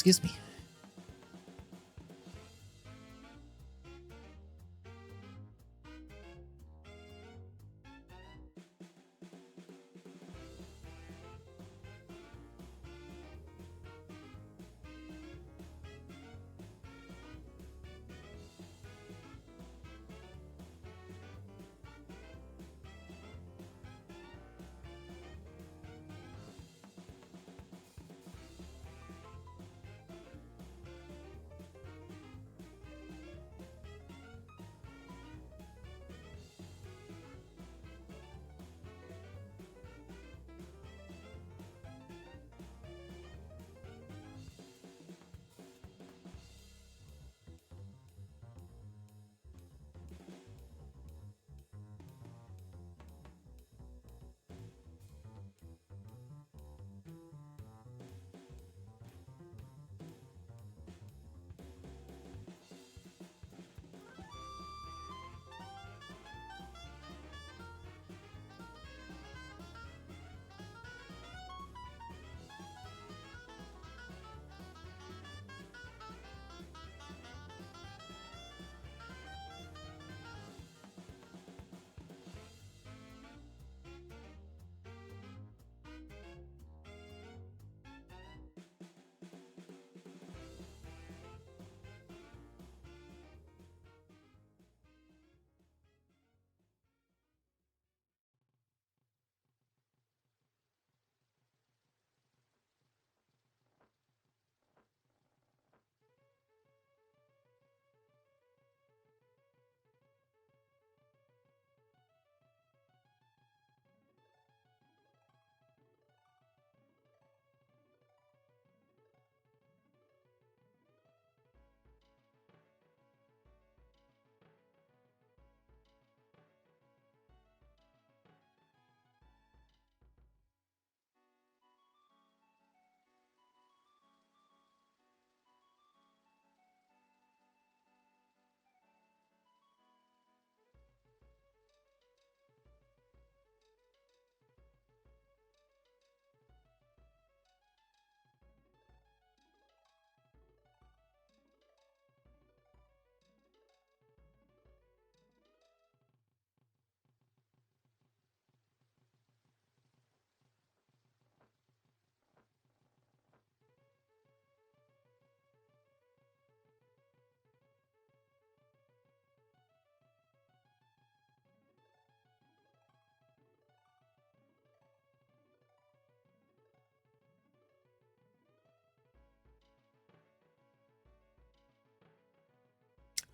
Excuse me.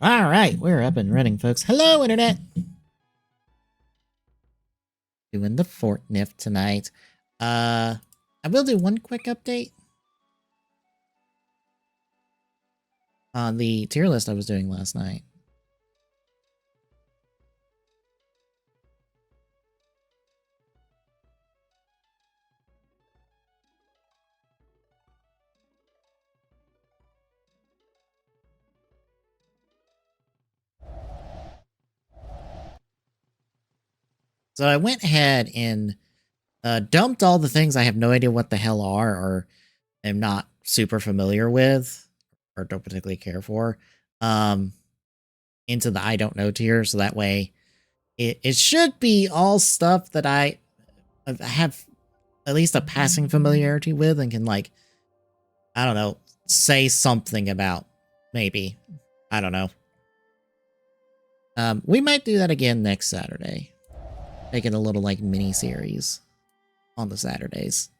All right, we're up and running, folks. Hello, Internet! Doing the Fortnife tonight. I will do one quick update on the tier list I was doing last night. So I went ahead and dumped all the things I have no idea what the hell are or am not super familiar with or don't particularly care for into the I don't know tier. So that way it should be all stuff that I have at least a passing familiarity with and can, like, I don't know, say something about, maybe. I don't know. We might do that again next Saturday. Make it a little, like, mini-series on the Saturdays.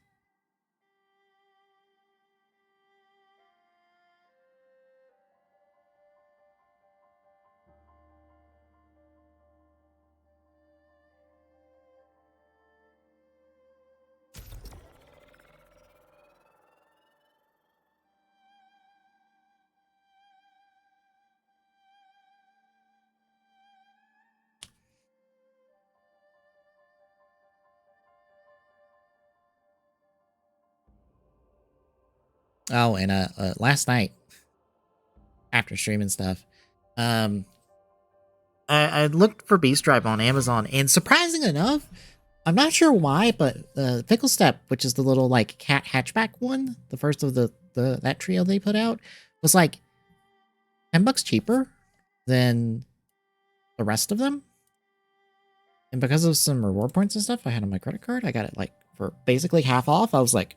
Oh, and last night, after streaming stuff, I looked for Beast Drive on Amazon, and surprising enough, I'm not sure why, but Pickle Step, which is the little, like, cat hatchback one, the first of the that trio they put out was like $10 cheaper than the rest of them. And because of some reward points and stuff I had on my credit card, I got it like for basically half off. I was like,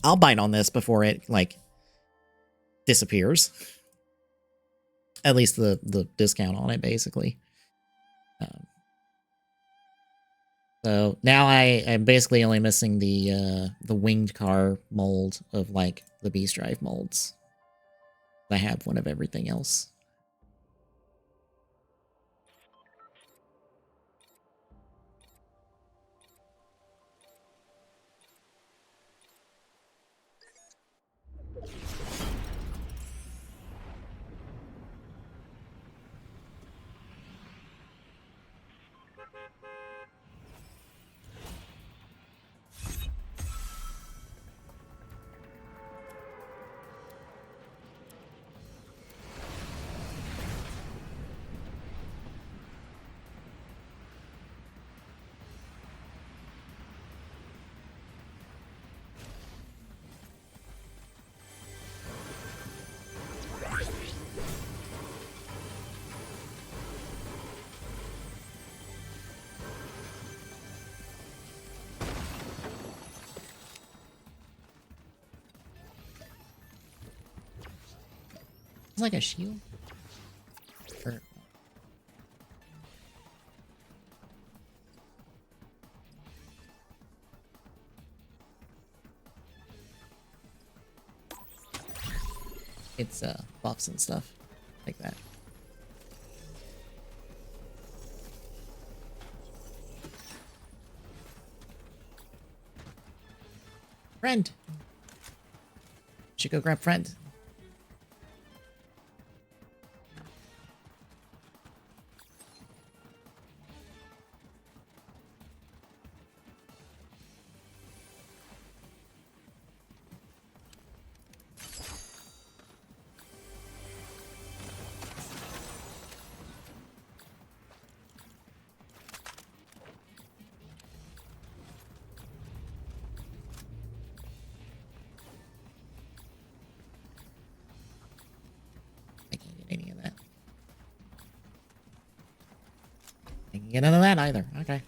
I'll bite on this before it like disappears. At least the discount on it, basically. So now I am basically only missing the winged car mold of like the Beast Drive molds. I have one of everything else. It's like a shield. Or... It's buffs and stuff like that. Friend. Should go grab friend. Get none of that either. Okay.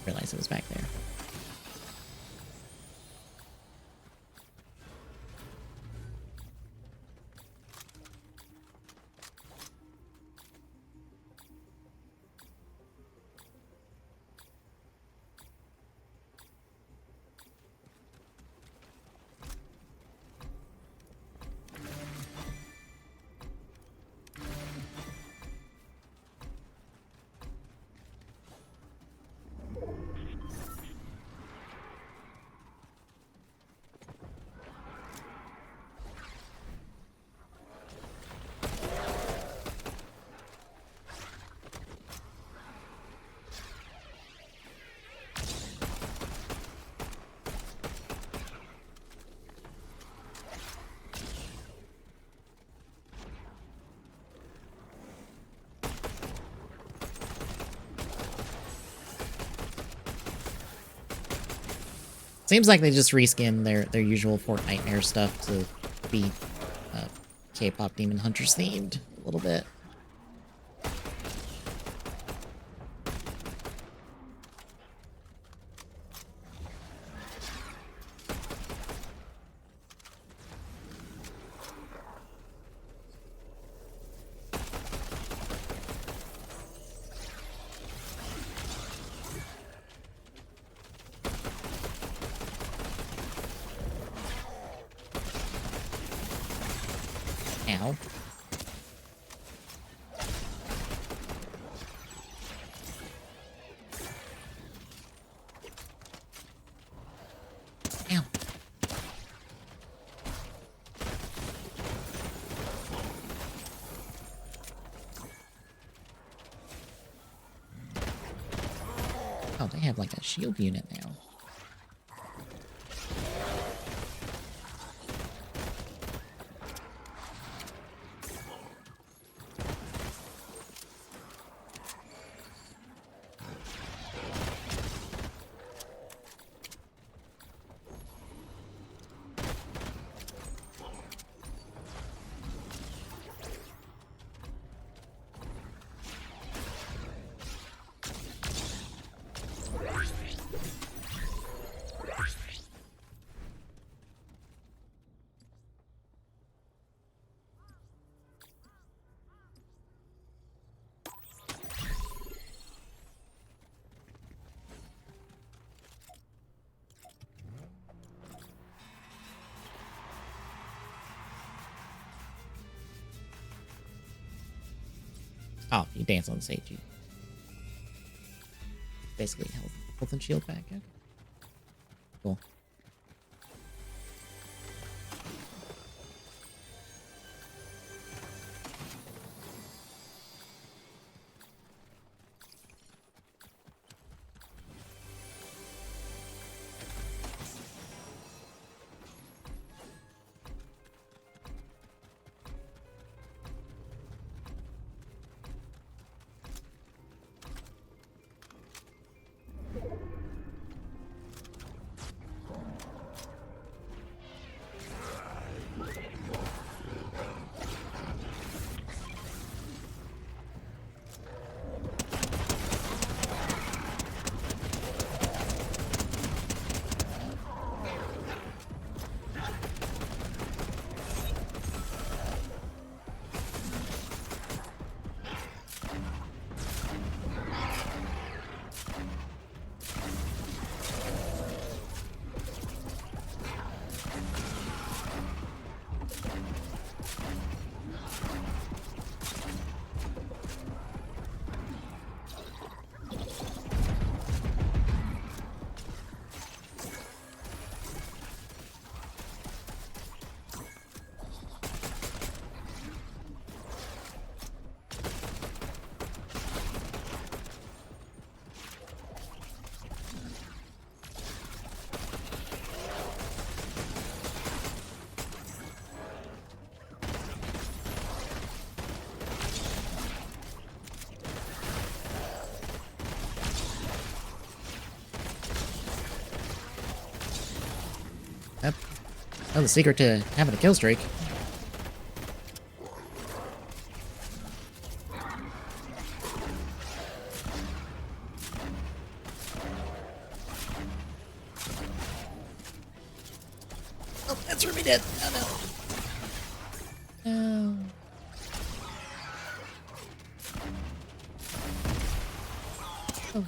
Realized it was back there. Seems like they just reskinned their usual Fortnite stuff to be K-pop Demon Hunters themed a little bit. Ow. Ow. Oh, they have like a shield unit now. Oh, you dance on stage. You basically health and shield back. Okay. Cool. Yep. Oh, the secret to having a kill streak. Oh, that's Ruby dead. Oh no. No. Oh.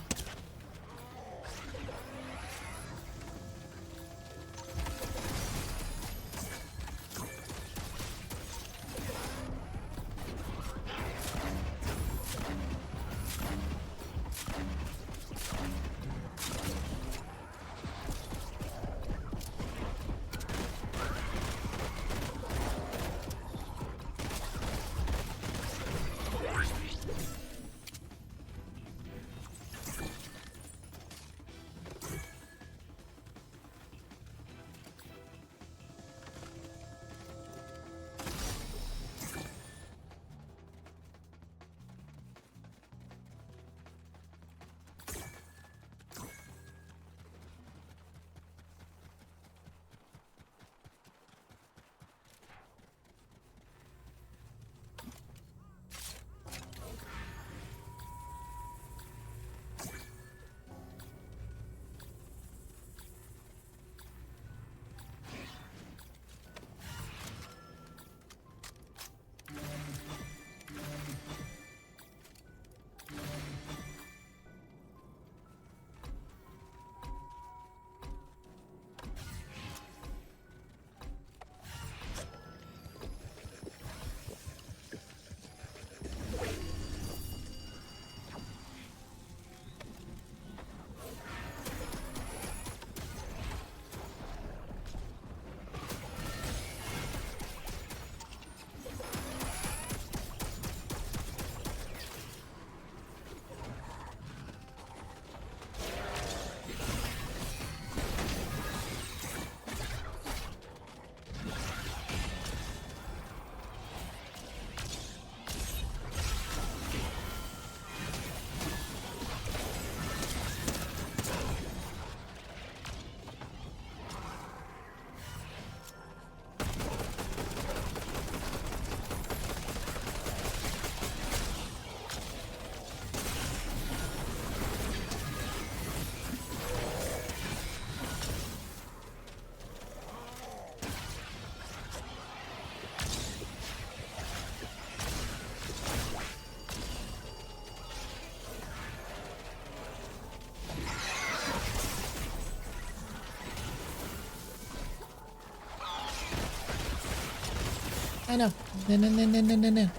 I know. No, no, no, no, no, no, no.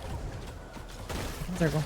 Circle.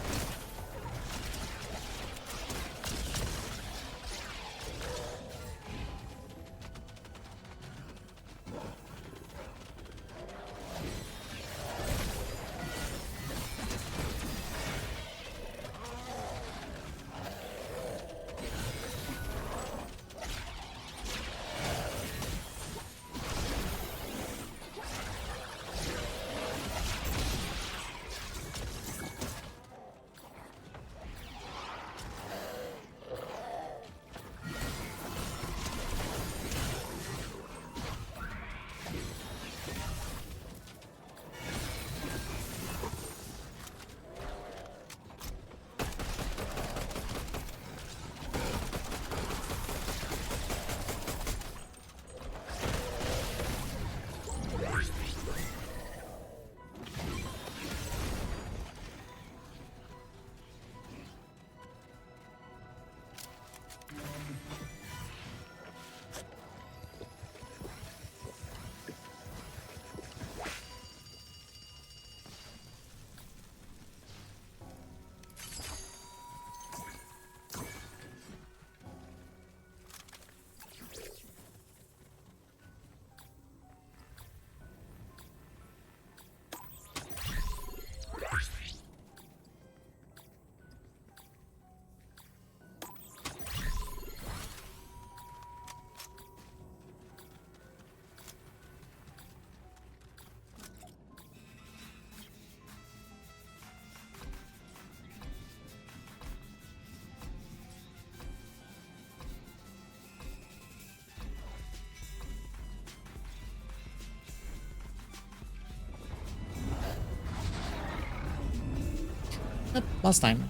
Yep, last time.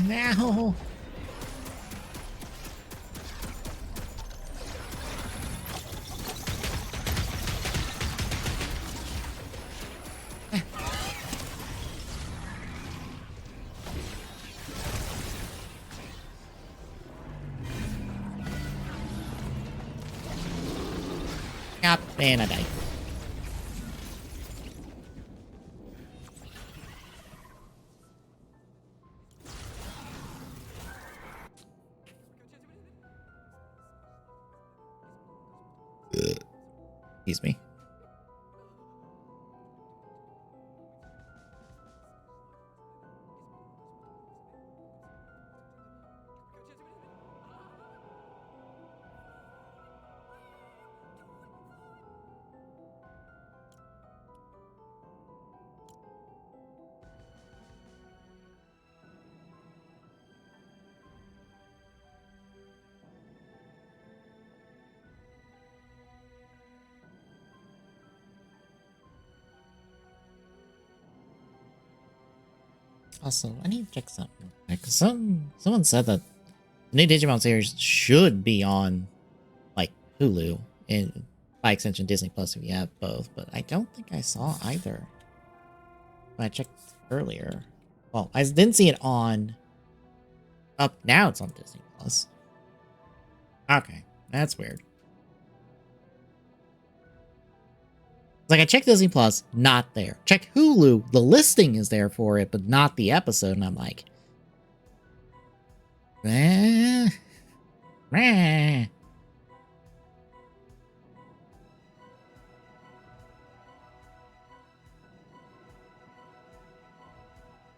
No. Yep, and I died. Excuse me. Also, I need to check something. Like, someone said that the new Digimon series should be on like Hulu and by extension Disney Plus if you have both, but I don't think I saw either. When I checked earlier. Well, I didn't see it on up now it's on Disney Plus. Okay, that's weird. Like I checked Disney Plus, not there. Check Hulu, the listing is there for it, but not the episode, and I'm like, eh, meh.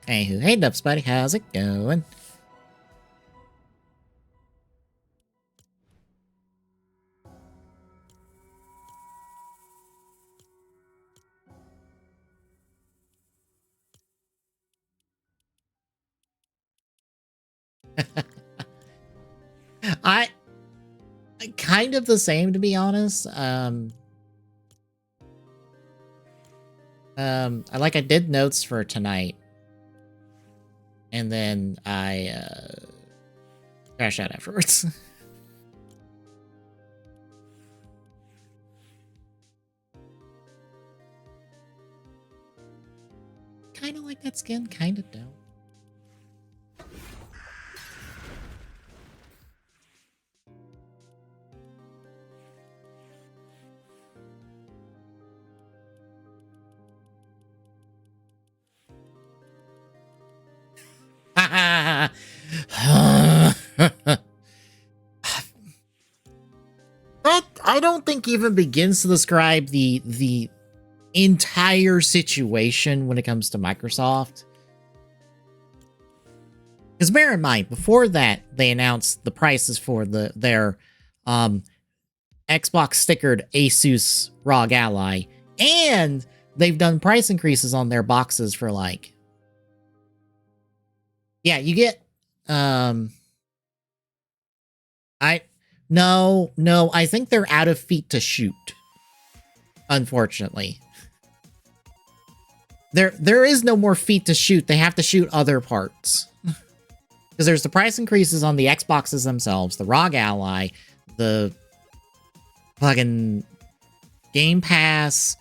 Anywho, hey Dubs buddy, how's it going? I kind of the same to be honest. I did notes for tonight, and then I crashed out afterwards. Kind of like that skin, kind of don't. That I don't think even begins to describe the entire situation when it comes to Microsoft. Because bear in mind, before that, they announced the prices for their Xbox stickered Asus ROG Ally, and they've done price increases on their boxes for like, yeah, you get I think they're out of feet to shoot. Unfortunately. There is no more feet to shoot. They have to shoot other parts. Because there's the price increases on the Xboxes themselves, the ROG Ally, the fucking Game Pass.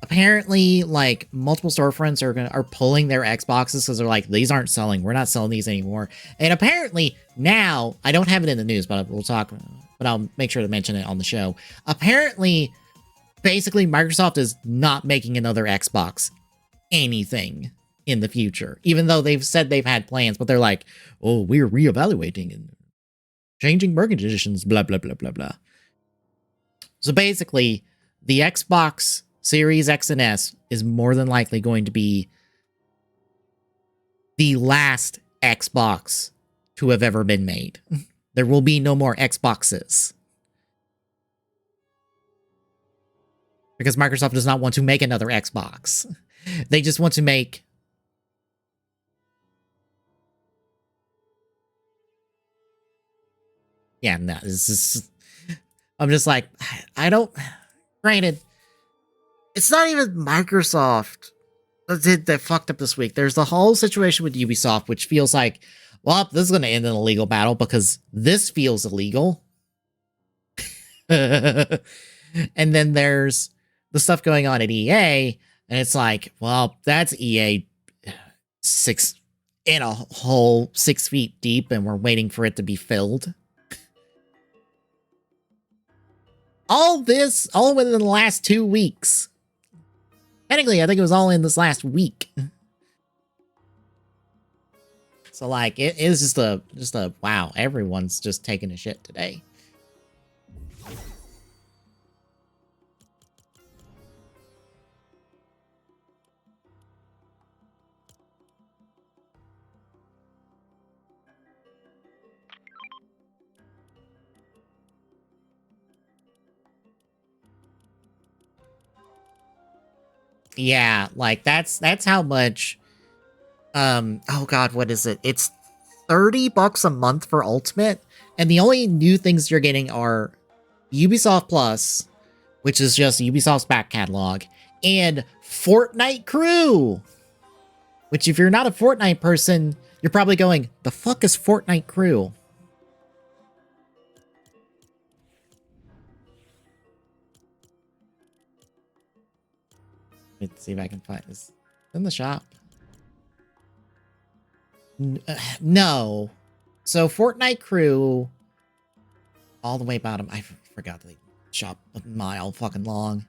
Apparently, like, multiple storefronts are pulling their Xboxes because they're like, these aren't selling. We're not selling these anymore. And apparently now, I don't have it in the news, but we'll talk. But I'll make sure to mention it on the show. Apparently, basically, Microsoft is not making another Xbox anything in the future, even though they've said they've had plans, but they're like, oh, we're reevaluating and changing market conditions, blah, blah, blah, blah, blah. So basically, the Xbox Series X and S is more than likely going to be the last Xbox to have ever been made. There will be no more Xboxes. Because Microsoft does not want to make another Xbox. They just want to make... Yeah, no, this is... I'm just like, I don't... Granted, it's not even Microsoft that fucked up this week. There's the whole situation with Ubisoft, which feels like, well, this is going to end in a legal battle because this feels illegal. And then there's the stuff going on at EA, and it's like, well, that's EA in a hole 6 feet deep, and we're waiting for it to be filled. All within the last 2 weeks. Technically, I think it was all in this last week. So, like, it is just a wow, everyone's just taking a shit today. Yeah, like that's how much oh god, what is it? It's $30 a month for Ultimate, and the only new things you're getting are Ubisoft Plus, which is just Ubisoft's back catalog, and Fortnite Crew. Which if you're not a Fortnite person, you're probably going, the fuck is Fortnite Crew? Let's see if I can find this. It's in the shop. No. So Fortnite Crew, all the way bottom. I forgot the shop a mile fucking long.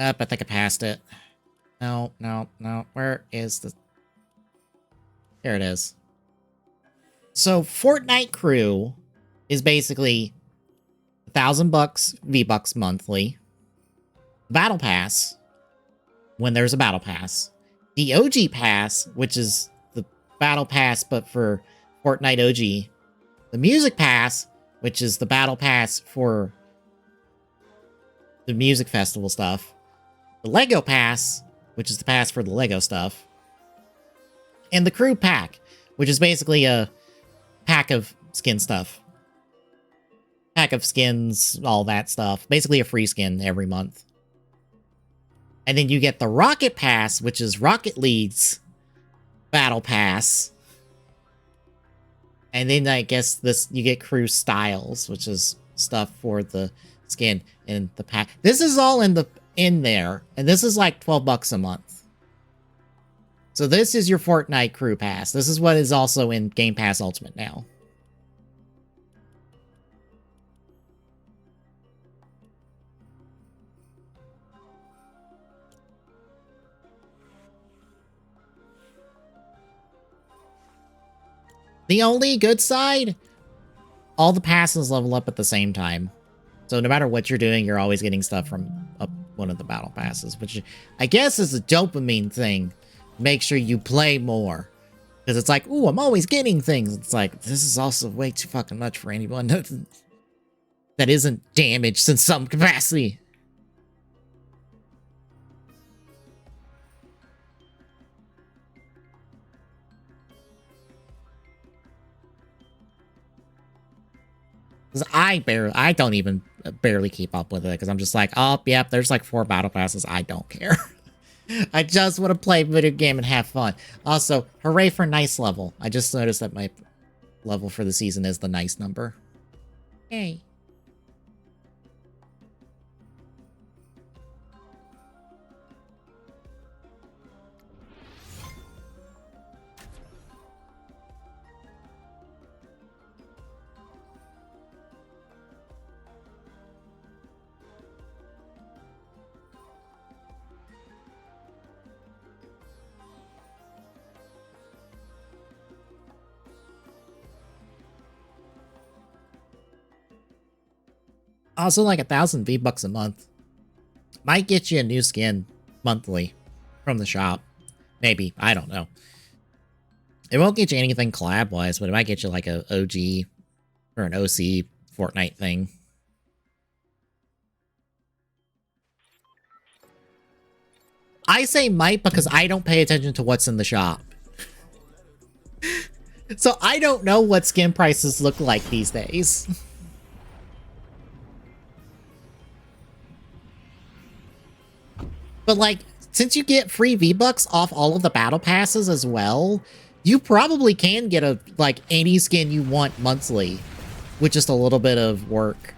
Up, I think I passed it. No. Where is the... Here it is. So Fortnite Crew is basically $1,000 V-Bucks monthly. Battle Pass, when there's a Battle Pass. The OG Pass, which is the Battle Pass but for Fortnite OG. The Music Pass, which is the Battle Pass for the music festival stuff. The Lego Pass, which is the pass for the Lego stuff. And the Crew Pack, which is basically a pack of skin stuff. Pack of skins, all that stuff. Basically a free skin every month. And then you get the Rocket Pass, which is Rocket League's Battle Pass. And then I guess you get Crew Styles, which is stuff for the skin in the pack. This is all in there, and this is like $12 a month. So this is your Fortnite Crew Pass. This is what is also in Game Pass Ultimate now. The only good side, all the passes level up at the same time. So no matter what you're doing, you're always getting stuff from one of the battle passes, which I guess is a dopamine thing. Make sure you play more. Because it's like, ooh, I'm always getting things. It's like, this is also way too fucking much for anyone that isn't damaged in some capacity. Because I don't even barely keep up with it. Because I'm just like, oh, yep, there's like 4 battle passes. I don't care. I just want to play a video game and have fun. Also, hooray for nice level. I just noticed that my level for the season is the nice number. Yay. Also, like 1,000 V-Bucks a month might get you a new skin monthly from the shop. Maybe. I don't know. It won't get you anything collab-wise, but it might get you like a OG or an OC Fortnite thing. I say might because I don't pay attention to what's in the shop. So I don't know what skin prices look like these days. But like, since you get free V-Bucks off all of the battle passes as well, you probably can get like any skin you want monthly with just a little bit of work.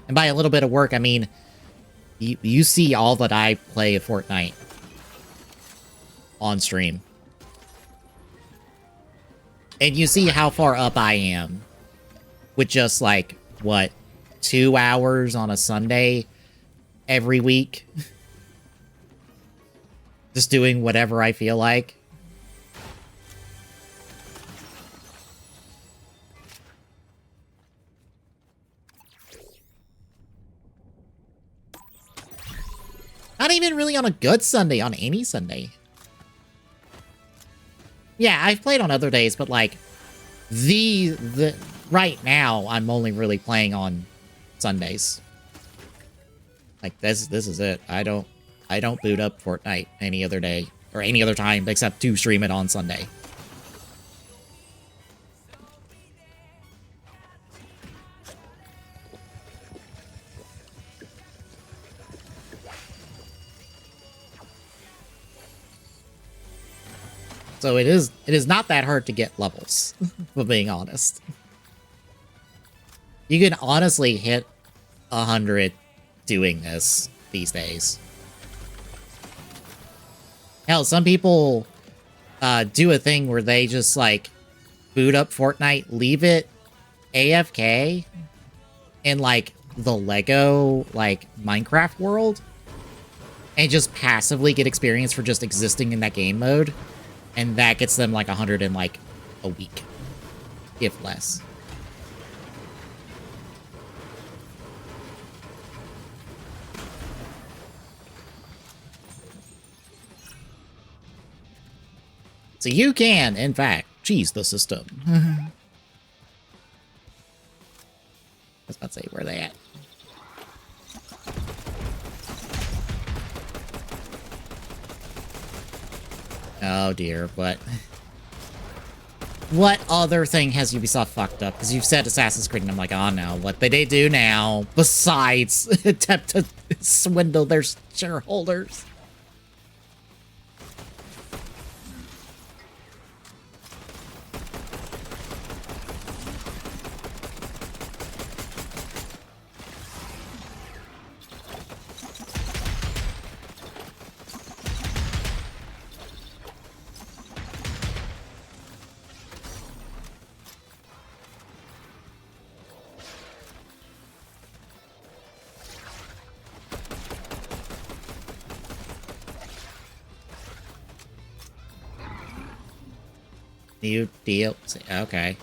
And by a little bit of work, I mean, you see all that I play at Fortnite on stream. And you see how far up I am with just like, what, 2 hours on a Sunday every week. Just doing whatever I feel like. Not even really on a good Sunday, on any Sunday. Yeah, I've played on other days, but like right now I'm only really playing on Sundays. Like this is it. I don't boot up Fortnite any other day or any other time except to stream it on Sunday. So it is not that hard to get levels, for being honest. You can honestly hit 100 doing this these days. Hell, some people do a thing where they just like boot up Fortnite, leave it AFK in like the Lego like Minecraft world, and just passively get experience for just existing in that game mode. And that gets them like 100 in like a week, if less. So you can, in fact, cheese the system. I was about to say, where are they at? Oh dear, but what other thing has Ubisoft fucked up? Because you've said Assassin's Creed, and I'm like, oh no, what did they do now? Besides attempt to swindle their shareholders. New deal. Okay.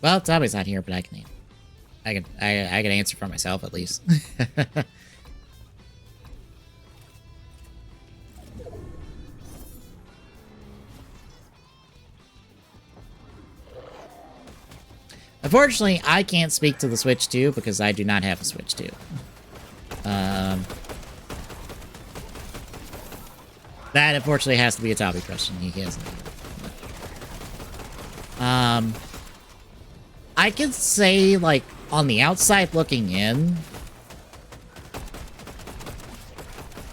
Well, Tommy's not here, but I can answer for myself at least. Unfortunately, I can't speak to the Switch 2 because I do not have a Switch 2. That unfortunately has to be a Tommy question. He hasn't. I could say, like, on the outside looking in,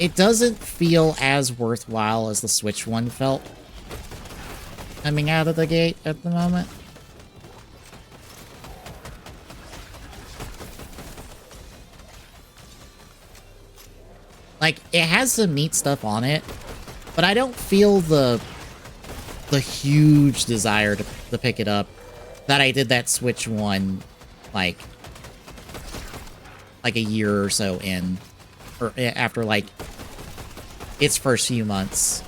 it doesn't feel as worthwhile as the Switch one felt coming out of the gate at the moment. Like, it has some neat stuff on it, but I don't feel the huge desire to pick it up that I did that Switch one, like a year or so in, or after, like, its first few months.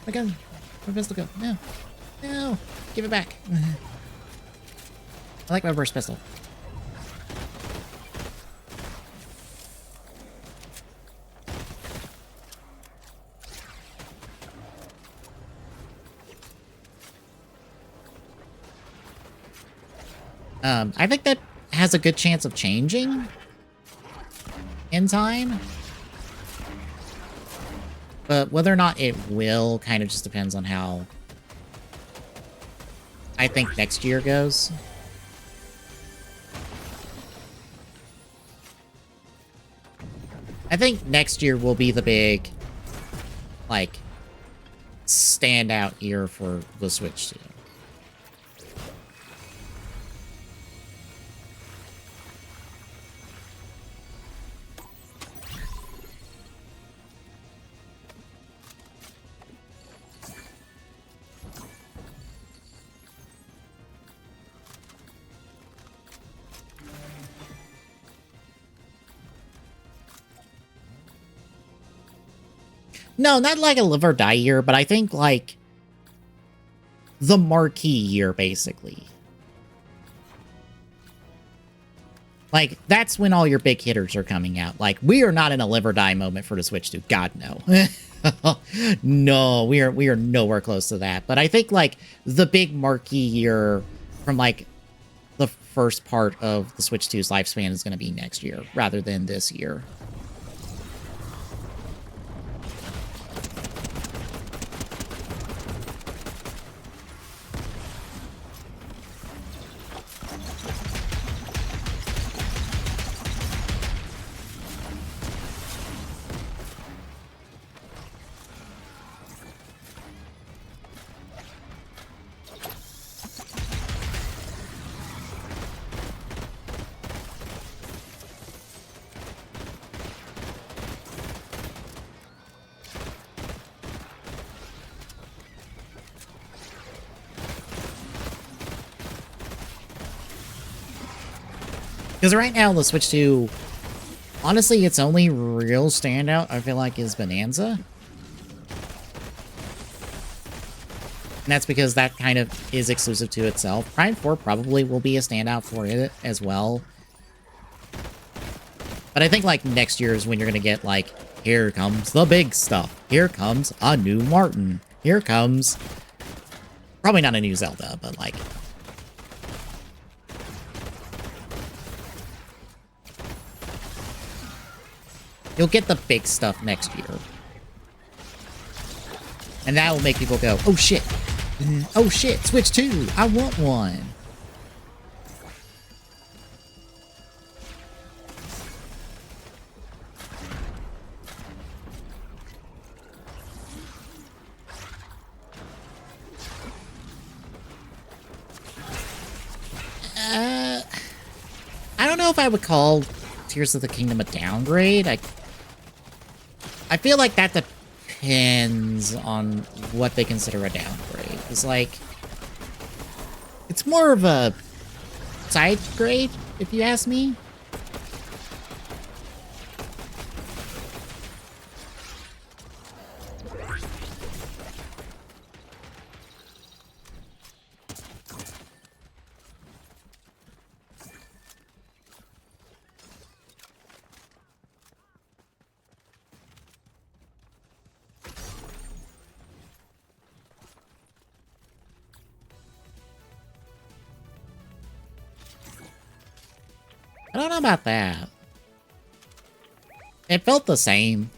My gun. My pistol gun. No. No. Give it back. I like my burst pistol. I think that has a good chance of changing in time. But whether or not it will kind of just depends on how I think next year goes. I think next year will be the big, like, standout year for the Switch 2. No, not like a live or die year, but I think, like, the marquee year, basically. Like, that's when all your big hitters are coming out. Like, we are not in a live or die moment for the Switch 2. God, no. No, we are nowhere close to that. But I think, like, the big marquee year from, like, the first part of the Switch 2's lifespan is going to be next year, rather than this year. Because right now, the Switch 2, honestly, its only real standout, I feel like, is Bonanza. And that's because that kind of is exclusive to itself. Prime 4 probably will be a standout for it as well. But I think, like, next year is when you're going to get, like, here comes the big stuff. Here comes a new Martin. Here comes... Probably not a new Zelda, but, like... You'll get the big stuff next year. And that will make people go, oh shit. Oh shit, Switch 2. I want one. I don't know if I would call Tears of the Kingdom a downgrade. I feel like that depends on what they consider a downgrade. It's like... It's more of a side grade, if you ask me. I don't know about that. It felt the same.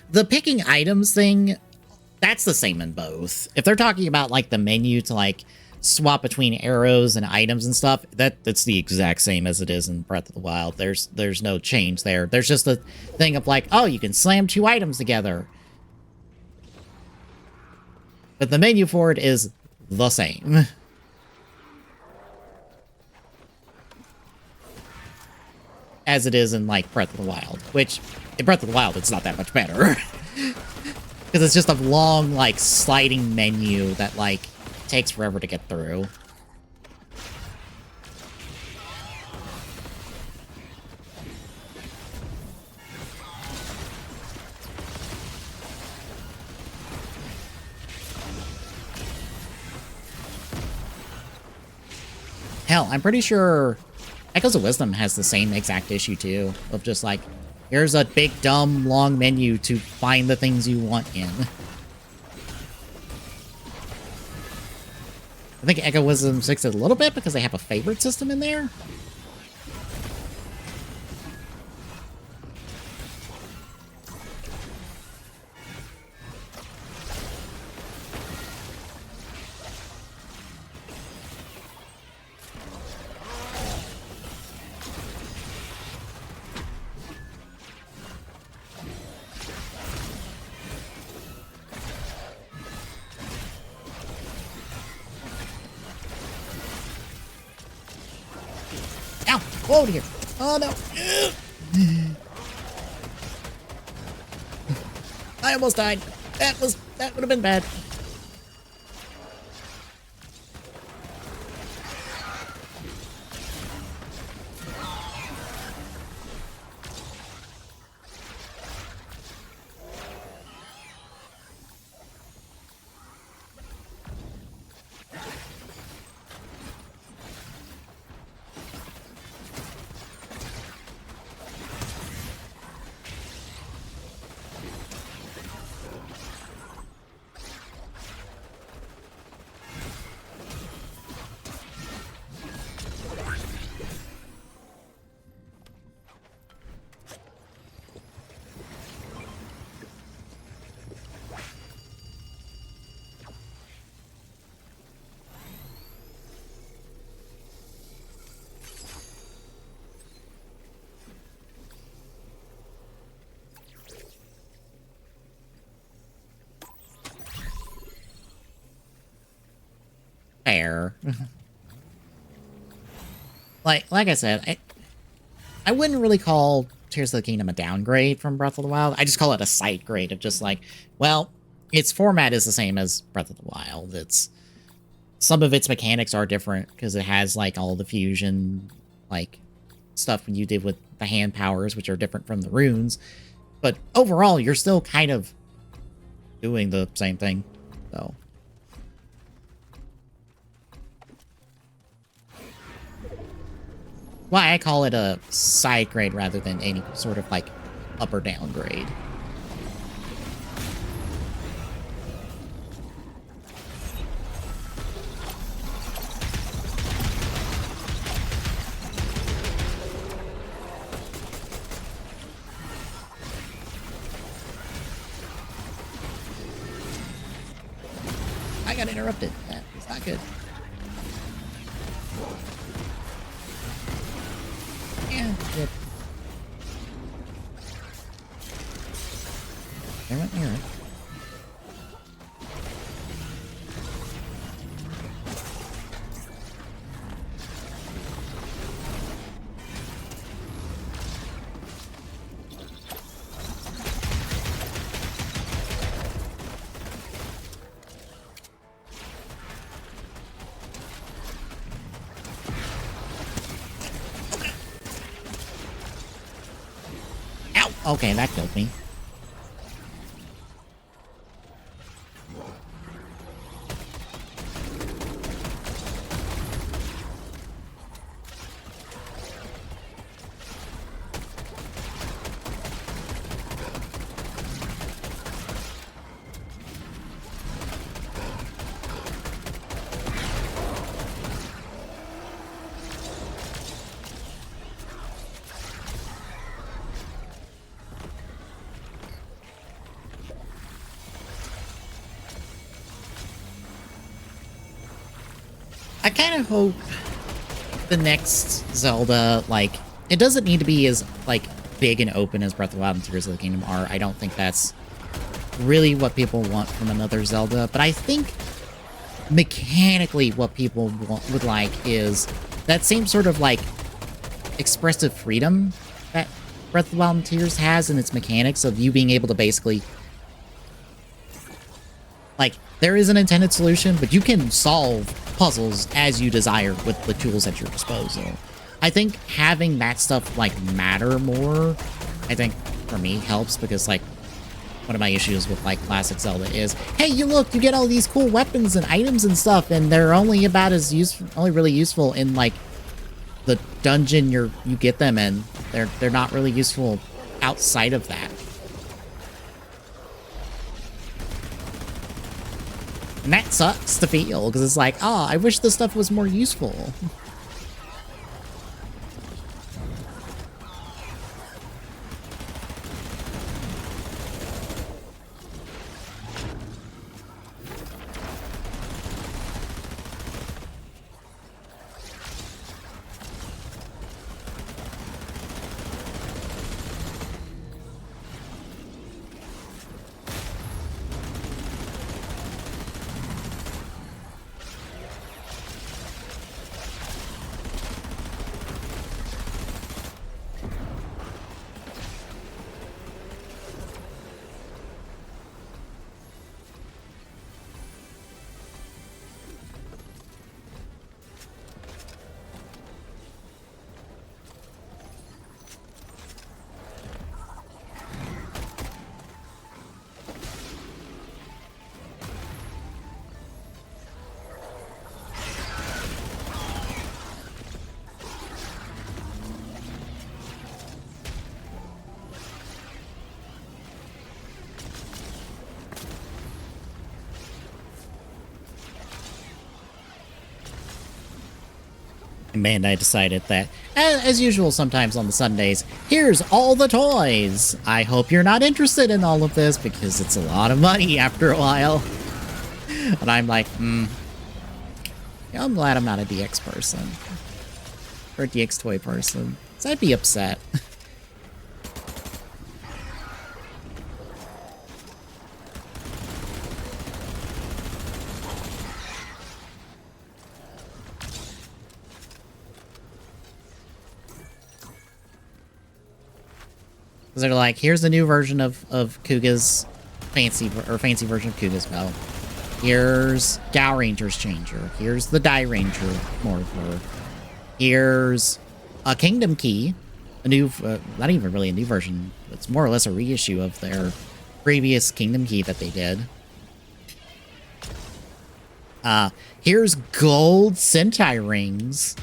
The picking items thing, that's the same in both. If they're talking about, like, the menu to, like, swap between arrows and items and stuff, that's the exact same as it is in Breath of the Wild. There's no change there. There's just a thing of, like, oh, you can slam two items together. But the menu for it is the same. As it is in, like, Breath of the Wild. Which, in Breath of the Wild, it's not that much better. Because it's just a long, like, sliding menu that, like, takes forever to get through. Hell, I'm pretty sure Echoes of Wisdom has the same exact issue, too. Of just, like, here's a big, dumb, long menu to find the things you want in. I think Echo Wisdom 6 is a little bit because they have a favorite system in there. Oh dear. Oh no. I almost died. That would have been bad. Fair. like I said, I wouldn't really call Tears of the Kingdom a downgrade from Breath of the Wild. I just call it a slight grade of just like, well, its format is the same as Breath of the Wild. It's some of its mechanics are different because it has like all the fusion like stuff you did with the hand powers, which are different from the runes. But overall, you're still kind of doing the same thing. So why I call it a side grade rather than any sort of like up or down grade. I got interrupted. That is not good. Yeah, good. There went near it. Ow! Okay, that killed me. I kind of hope the next Zelda, like, it doesn't need to be as, like, big and open as Breath of the Wild and Tears of the Kingdom are. I don't think that's really what people want from another Zelda, but I think mechanically what people would like is that same sort of, like, expressive freedom that Breath of the Wild and Tears has in its mechanics of you being able to basically, like, there is an intended solution, but you can solve puzzles as you desire with the tools at your disposal. I think having that stuff, like, matter more, I think, for me, helps, because, like, one of my issues with, like, classic Zelda is, hey, you look, you get all these cool weapons and items and stuff, and they're only about as useful, only really useful in, like, the dungeon you get them in. They're not really useful outside of that. And that sucks to feel, because it's like, oh, I wish this stuff was more useful. And I decided that, as usual sometimes on the Sundays, here's all the toys. I hope you're not interested in all of this, because it's a lot of money after a while. And I'm like, yeah, I'm glad I'm not a DX person. Or a DX toy person. So I'd be upset. Because they're like, here's the new version of Kuga's fancy version of Kuga's belt. Here's Gao Ranger's changer. Here's the Die Ranger morpher. Here's a Kingdom Key, a new, not even really a new version. It's more or less a reissue of their previous Kingdom Key that they did. Here's gold Sentai rings.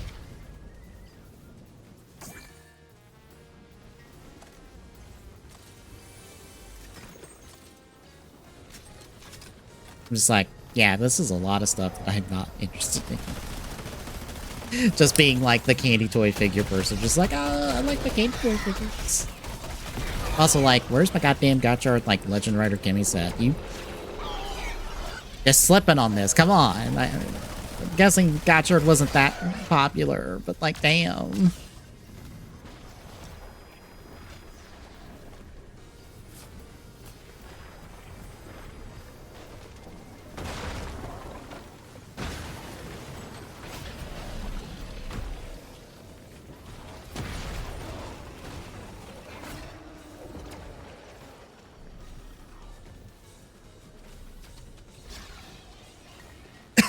I'm just like, yeah, this is a lot of stuff that I'm not interested in. Just being like the candy toy figure person, just like, I like the candy toy figures. Also, like, where's my goddamn Gotchard, like, Legend Rider Kimmy set? You just slipping on this, come on. I'm guessing Gotchard wasn't that popular, but like, damn.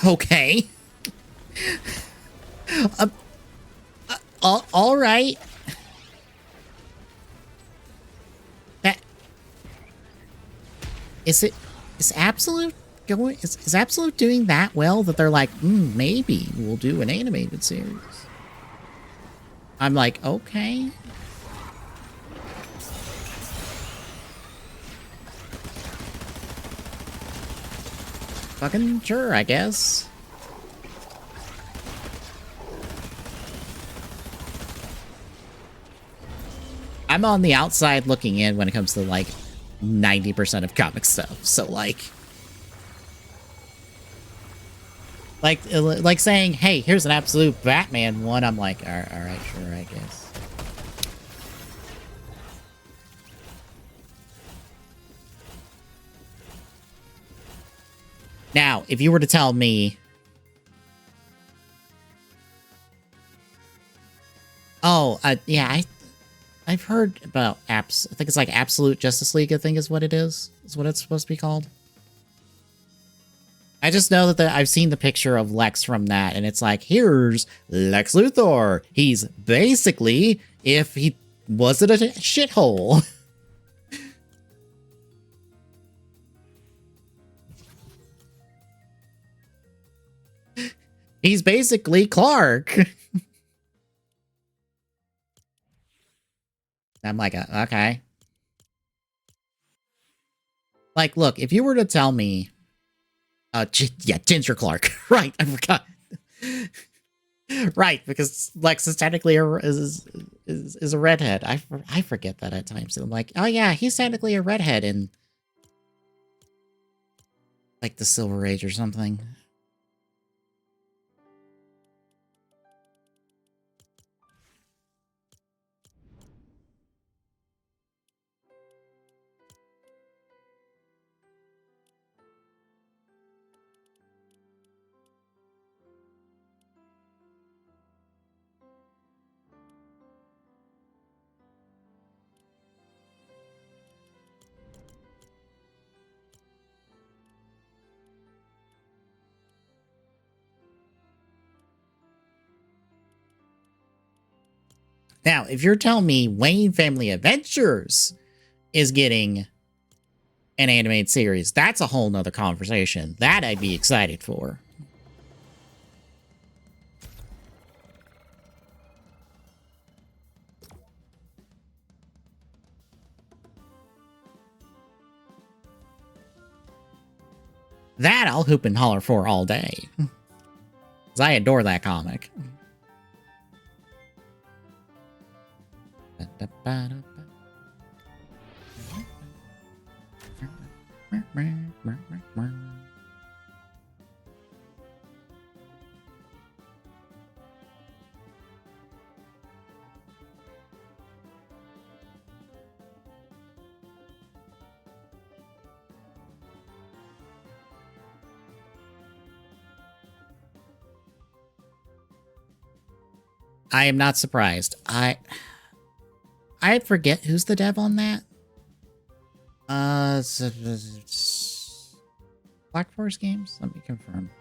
Okay. All right. That is it. Is Absolute going? Is Absolute doing that well that they're like, maybe we'll do an animated series? I'm like, okay. Fucking sure, I guess. I'm on the outside looking in when it comes to, like, 90% of comic stuff. So, like saying, hey, here's an Absolute Batman one. I'm like, all right, sure, I guess. Now, if you were to tell me, oh, yeah, I've heard about apps. I think it's like Absolute Justice League, I think is what it is. Is what it's supposed to be called. I just know that I've seen the picture of Lex from that, and it's like, here's Lex Luthor. He's basically if he wasn't a shithole. He's basically Clark. I'm like, okay. Like, look, if you were to tell me, yeah, Ginger Clark, right? I forgot. Right, because Lex is technically is a redhead. I forget that at times. I'm like, oh yeah, he's technically a redhead in like the Silver Age or something. Now, if you're telling me Wayne Family Adventures is getting an animated series, that's a whole nother conversation. That I'd be excited for. That I'll hoop and holler for all day. Because I adore that comic. I am not surprised. I I forget who's the dev on that. Black Forest Games? Let me confirm.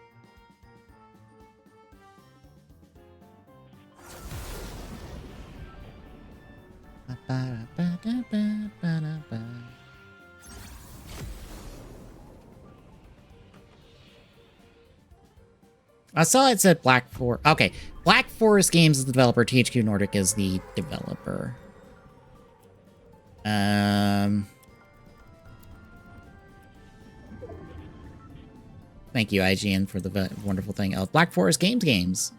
I saw it said Black Forest. Okay, Black Forest Games is the developer. THQ Nordic is the developer. Thank you, IGN, for the wonderful thing of Black Forest Games.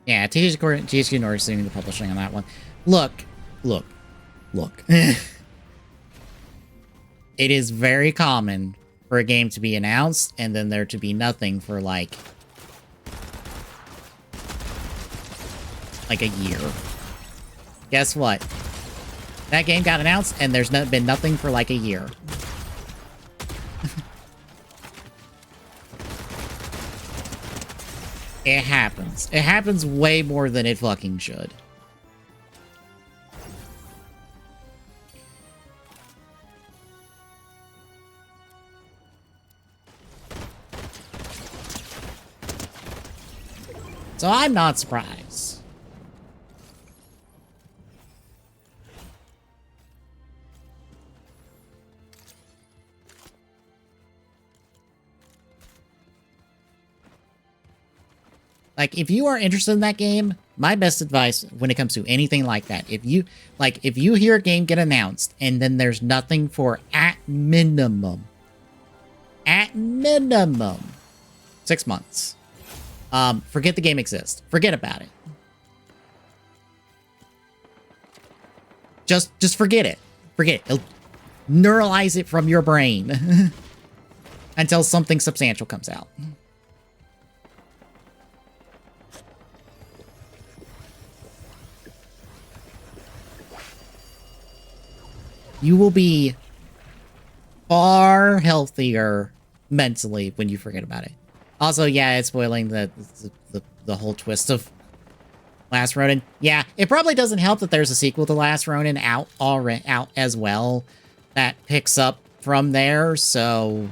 Yeah, THQ Nordic is doing the publishing on that one. Look. It is very common for a game to be announced and then there to be nothing for like a year. Guess what? That game got announced and there's been nothing for like a year. It happens. It happens way more than it fucking should. So I'm not surprised. Like, if you are interested in that game, my best advice when it comes to anything like that, if you hear a game get announced and then there's nothing for at minimum 6 months, forget the game exists. Forget about it. Just forget it. Forget it. Neuralize it from your brain until something substantial comes out. You will be far healthier mentally when you forget about it. Also, yeah, it's spoiling the whole twist of Last Ronin. Yeah, it probably doesn't help that there's a sequel to Last Ronin out as well that picks up from there. So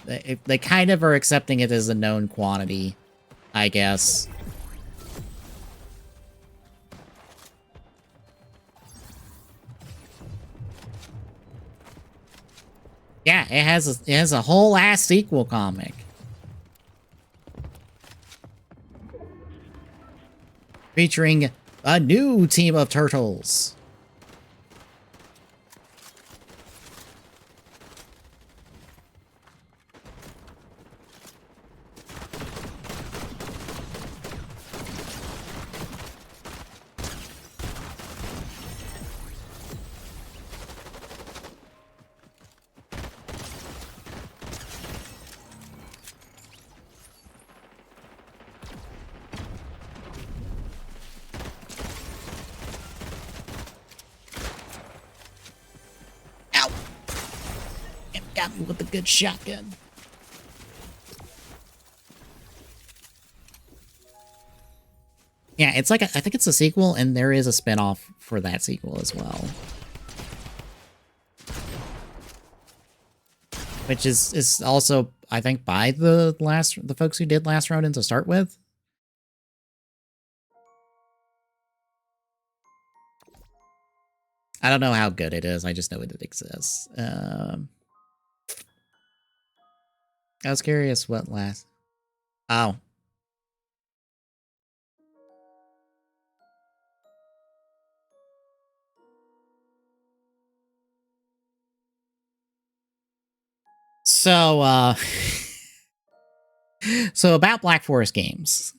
they kind of are accepting it as a known quantity, I guess. Yeah, it has a whole ass sequel comic. Featuring a new team of turtles. Got me with a good shotgun. Yeah, it's like I think it's a sequel, and there is a spinoff for that sequel as well, which is also, I think, by the folks who did Last Ronin to start with. I don't know how good it is. I just know it exists. I was curious what last... Oh. So, so about Black Forest Games.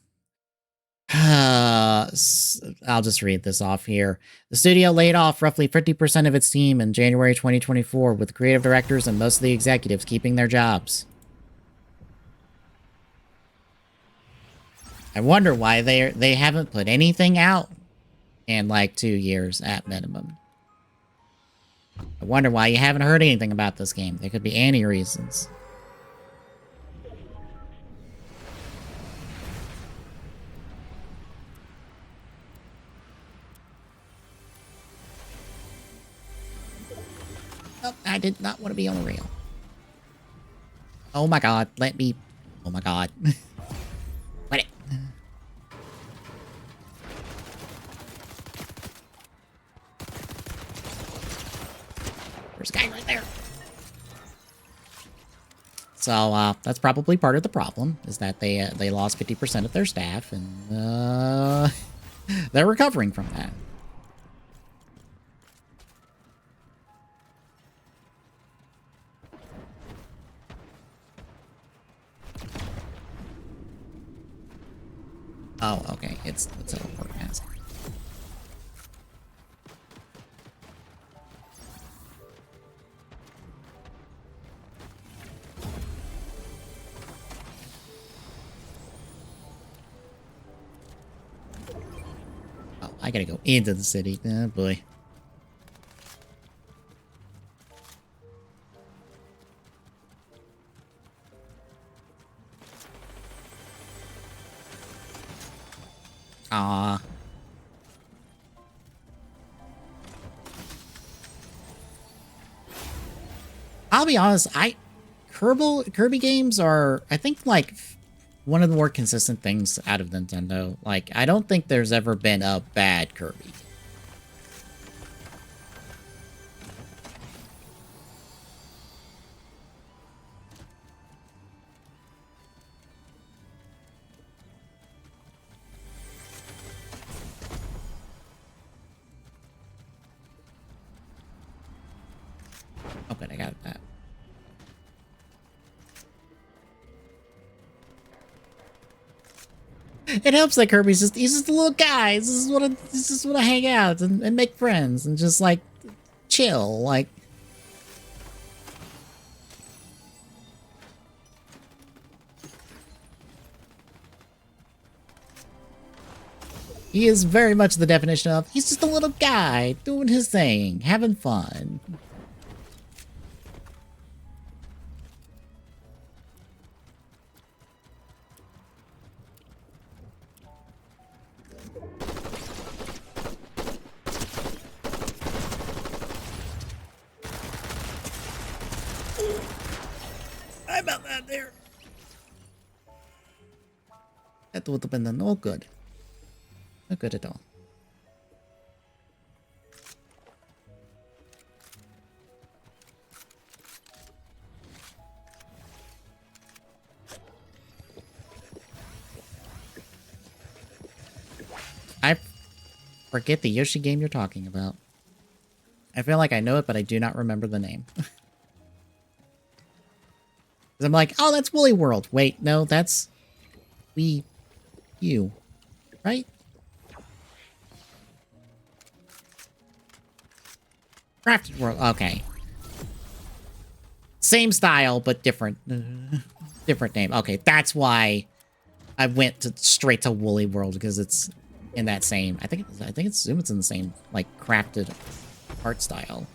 I'll just read this off here. The studio laid off roughly 50% of its team in January 2024, with creative directors and most of the executives keeping their jobs. I wonder why they haven't put anything out in like 2 years at minimum. I wonder why you haven't heard anything about this game. There could be any reasons. Oh, I did not want to be on the rail. Oh my god, let me... Oh my god. What it? There's a guy right there. So, that's probably part of the problem, is that they lost 50% of their staff, and, they're recovering from that. Oh, okay. It's the teleport mask. Oh, I gotta go into the city. Oh, boy. Aw. I'll be honest, Kirby games are, I think, like, one of the more consistent things out of Nintendo. Like, I don't think there's ever been a bad Kirby. Oh, good, I got that. It helps that he's just a little guy. This is what I hang out and make friends and just like chill. Like, he is very much the definition of he's just a little guy doing his thing, having fun. How about that there? That would have been no good. Not good at all. I forget the Yoshi game you're talking about. I feel like I know it, but I do not remember the name. I'm like, oh, that's Woolly World. Wait, no, that's you, right? Crafted World. Okay. Same style, but different. Different name. Okay, that's why I went straight to Woolly World, because it's in that same. I think it's in the same like crafted art style.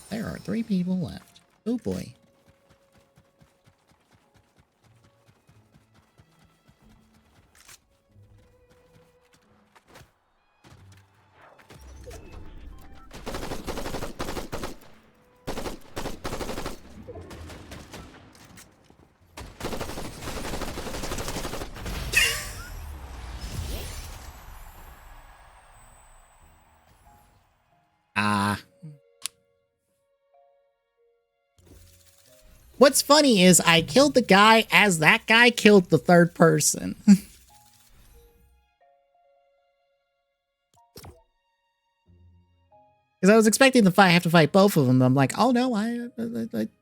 There are 3 people left. Oh boy. What's funny is I killed the guy as that guy killed the third person. Because I was expecting to have to fight both of them. I'm like, oh no, I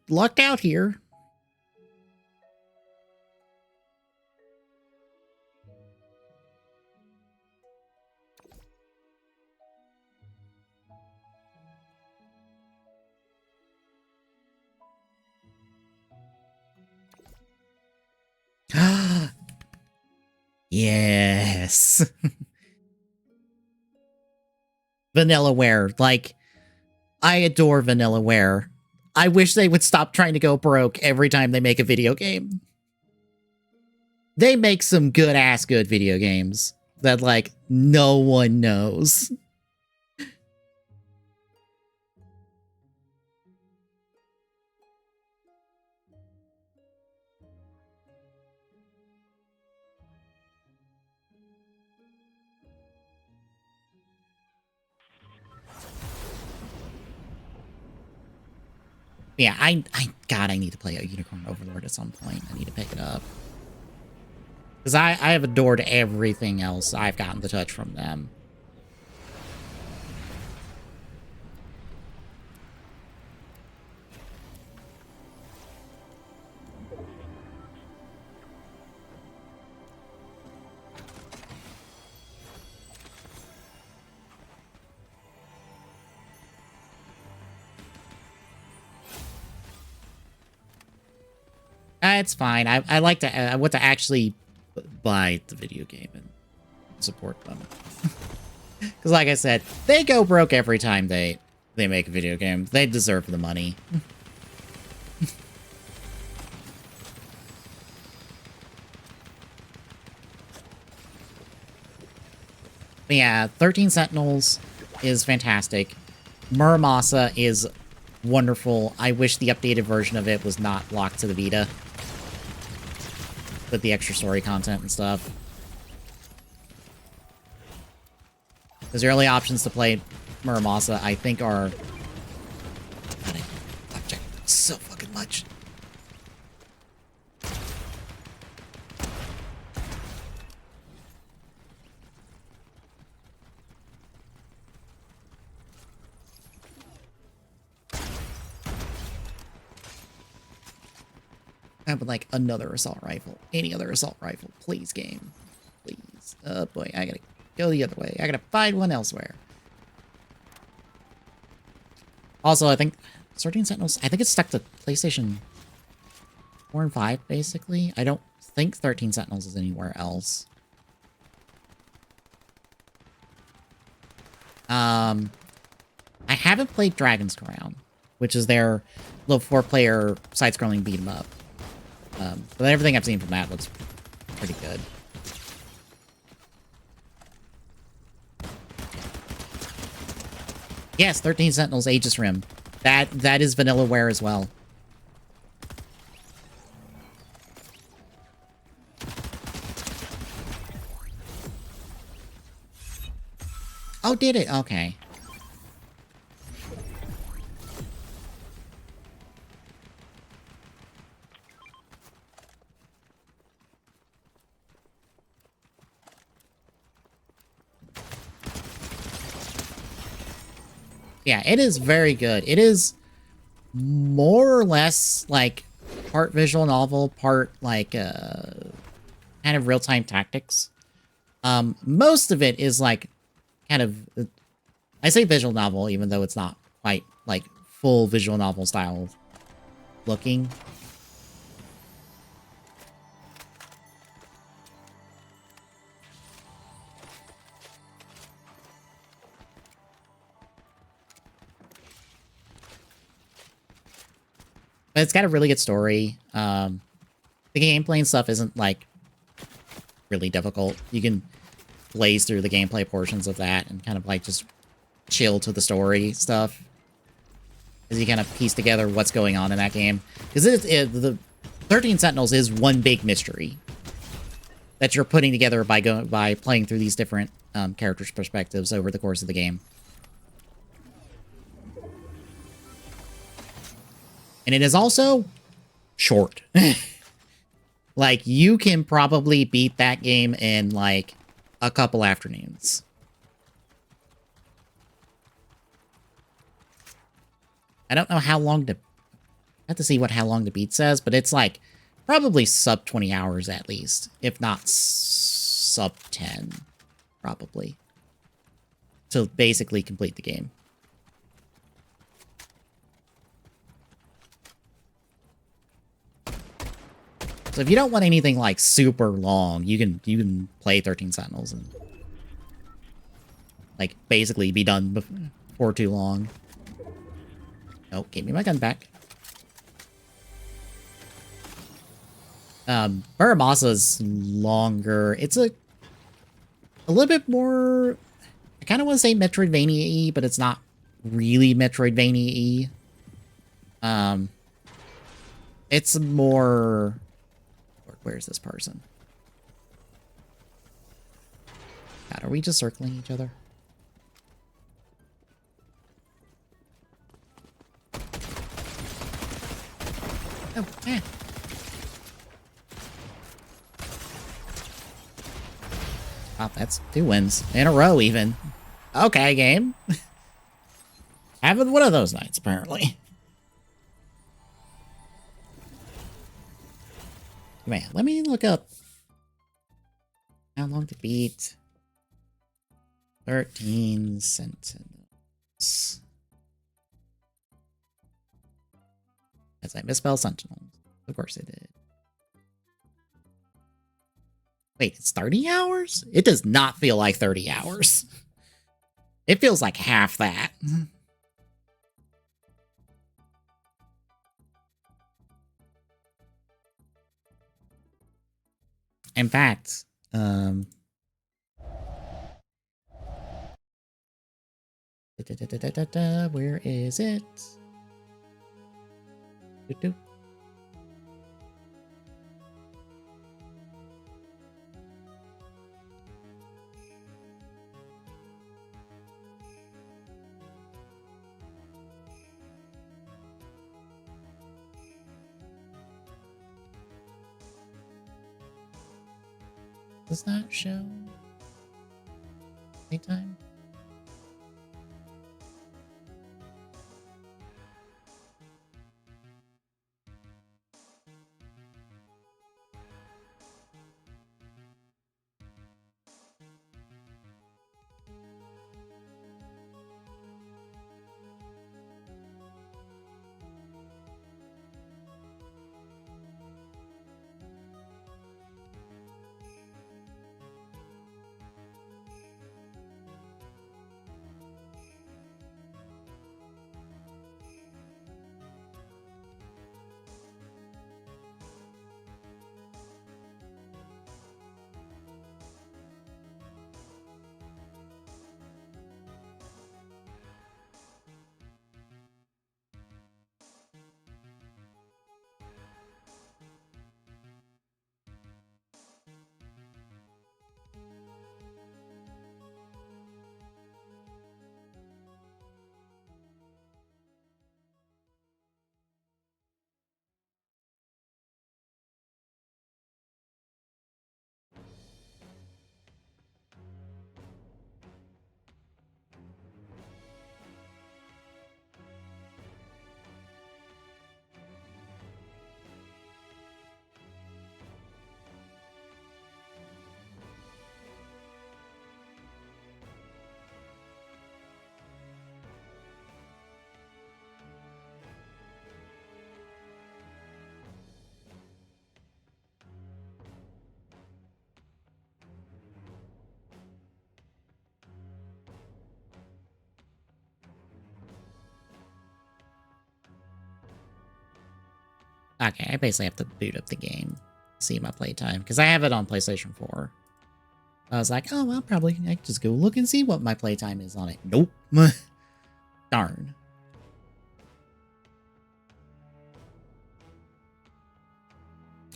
lucked out here. Yeah. Yes. Vanillaware. Like, I adore Vanillaware. I wish they would stop trying to go broke every time they make a video game. They make some good-ass good video games that, like, no one knows. Yeah, God, I need to play a Unicorn Overlord at some point. I need to pick it up. Because I have adored everything else I've gotten to touch from them. It's fine. I like to, I want to actually buy the video game and support them. Because like I said, they go broke every time they make a video game. They deserve the money. But yeah, 13 Sentinels is fantastic. Muramasa is wonderful. I wish the updated version of it was not locked to the Vita. With the extra story content and stuff. Because the early options to play Muramasa, I think, are... God, I've checked so fucking much. I would like another assault rifle. Any other assault rifle. Please, game. Please. Oh boy, I gotta go the other way. I gotta find one elsewhere. Also, I think 13 Sentinels, I think it's stuck to PlayStation 4 and 5, basically. I don't think 13 Sentinels is anywhere else. I haven't played Dragon's Crown, which is their little 4-player side-scrolling beat-em-up. But everything I've seen from that looks pretty good. Yes, 13 Sentinels Aegis Rim. That is Vanillaware as well. Oh, did it? Okay. Yeah, it is very good. It is more or less like part visual novel, part like kind of real-time tactics. Most of it is like kind of, I say visual novel, even though it's not quite like full visual novel style looking. But it's got a really good story. The gameplay and stuff isn't, like, really difficult. You can blaze through the gameplay portions of that and kind of, like, just chill to the story stuff. As you kind of piece together what's going on in that game. Because the 13 Sentinels is one big mystery that you're putting together by playing through these different characters' perspectives over the course of the game. And it is also short. Like, you can probably beat that game in, like, a couple afternoons. I don't know how long to... I have to see how long the beat says, but it's, like, probably sub 20 hours at least. If not sub 10, probably. To basically complete the game. So if you don't want anything like super long, you can play 13 Sentinels and like basically be done before too long. Oh, give me my gun back. Buramasa's longer. It's a little bit more, I kind of want to say Metroidvania-y, but it's not really Metroidvania-y. It's more, where's this person? God, are we just circling each other? Oh, man. Oh, that's 2 wins in a row, even. Okay, game. Having one of those nights, apparently. Man, let me look up how long to beat 13 Sentinels. As I misspell Sentinels. Of course I did. Wait, it's 30 hours? It does not feel like 30 hours. It feels like half that. In fact, where is it? Does that show playtime? Okay, I basically have to boot up the game, see my playtime, because I have it on PlayStation 4. I was like, oh, well, probably I could just go look and see what my playtime is on it. Nope. Darn.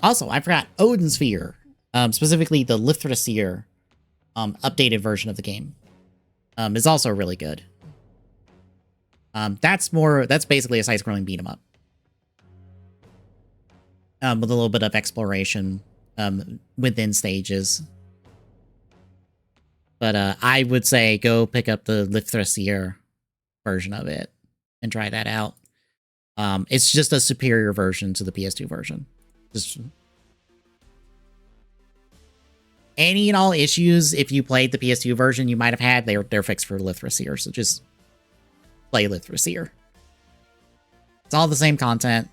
Also, I forgot Odin Sphere, specifically the Lithrasir updated version of the game, is also really good. That's basically a side-scrolling beat 'em up. With a little bit of exploration within stages. But I would say go pick up the Lithrasir version of it and try that out. It's just a superior version to the PS2 version. Just any and all issues, if you played the PS2 version you might have had, they're fixed for Lithrasir, so just play Lithrasir. It's all the same content.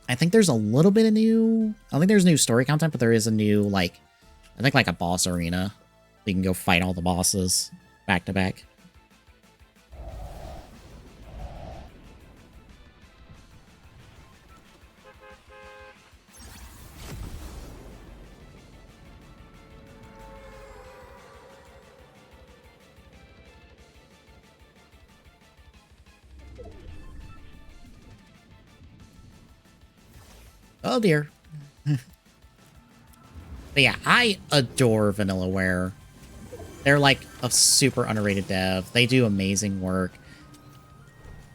And I think there's a little bit of new... I don't think there's new story content, but there is a new, like... I think like a boss arena. You can go fight all the bosses back to back. Oh dear. But yeah, I adore Vanillaware. They're like a super underrated dev. They do amazing work.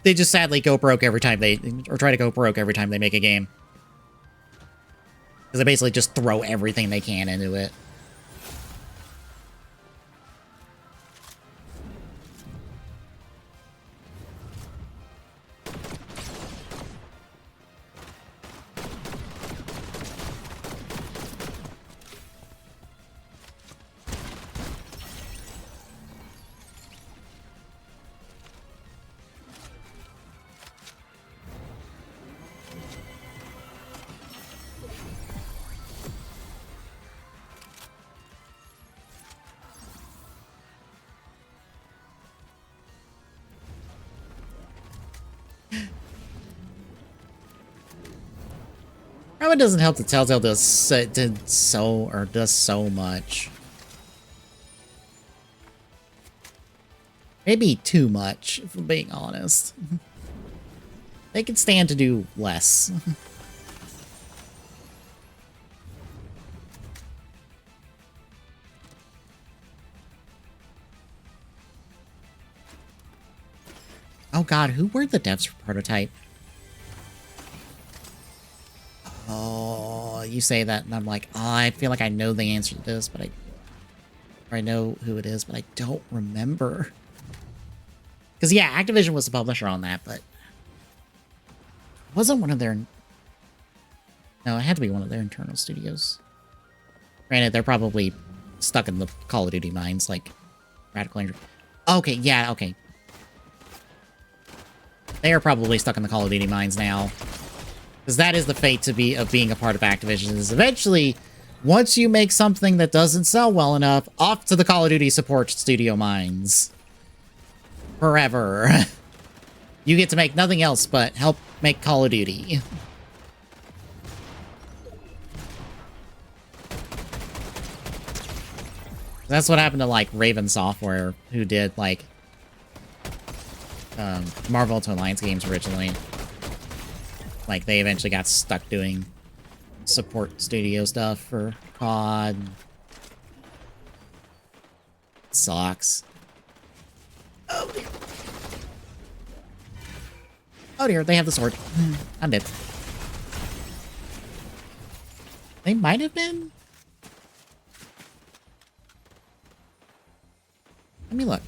They just sadly go broke every time they... or try to go broke every time they make a game. Because they basically just throw everything they can into it. Probably doesn't help that Telltale does so much. Maybe too much, if I'm being honest. They could stand to do less. Oh god, who were the devs for Prototype? Oh, you say that and I'm like, oh, I feel like I know the answer to this, but I know who it is, but I don't remember. Because yeah, Activision was the publisher on that, but it wasn't one of their... No, it had to be one of their internal studios. Granted, they're probably stuck in the Call of Duty mines, like Radical Angel. Okay, yeah, okay. They are probably stuck in the Call of Duty mines now. Because that is the fate of being a part of Activision, is eventually, once you make something that doesn't sell well enough, off to the Call of Duty support studio mines. Forever. You get to make nothing else but help make Call of Duty. That's what happened to, like, Raven Software, who did, like, Marvel Ultimate Alliance games originally. Like, they eventually got stuck doing support studio stuff for COD. Sucks. Oh dear. Oh dear, they have the sword. I'm dead. They might have been? Let me look.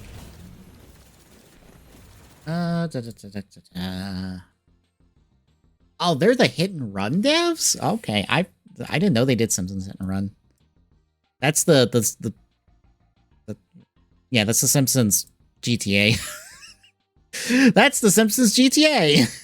Oh, they're the hit and run devs? Okay, I didn't know they did Simpsons hit and run. That's the yeah, that's the Simpsons GTA. That's the Simpsons GTA.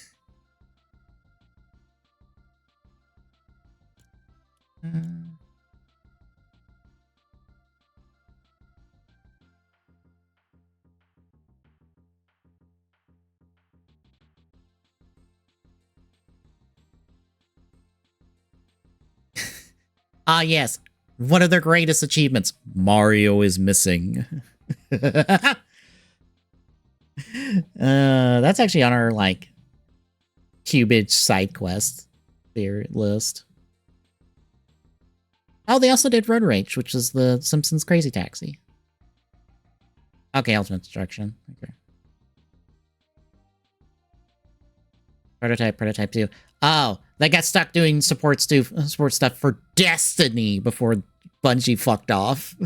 Ah, yes. One of their greatest achievements. Mario is missing. That's actually on our, like, Cubage side quest list. Oh, they also did Road Rage, which is the Simpsons Crazy Taxi. Okay, Ultimate Destruction. Okay. Prototype 2. Oh, they got stuck doing support stuff for Destiny before Bungie fucked off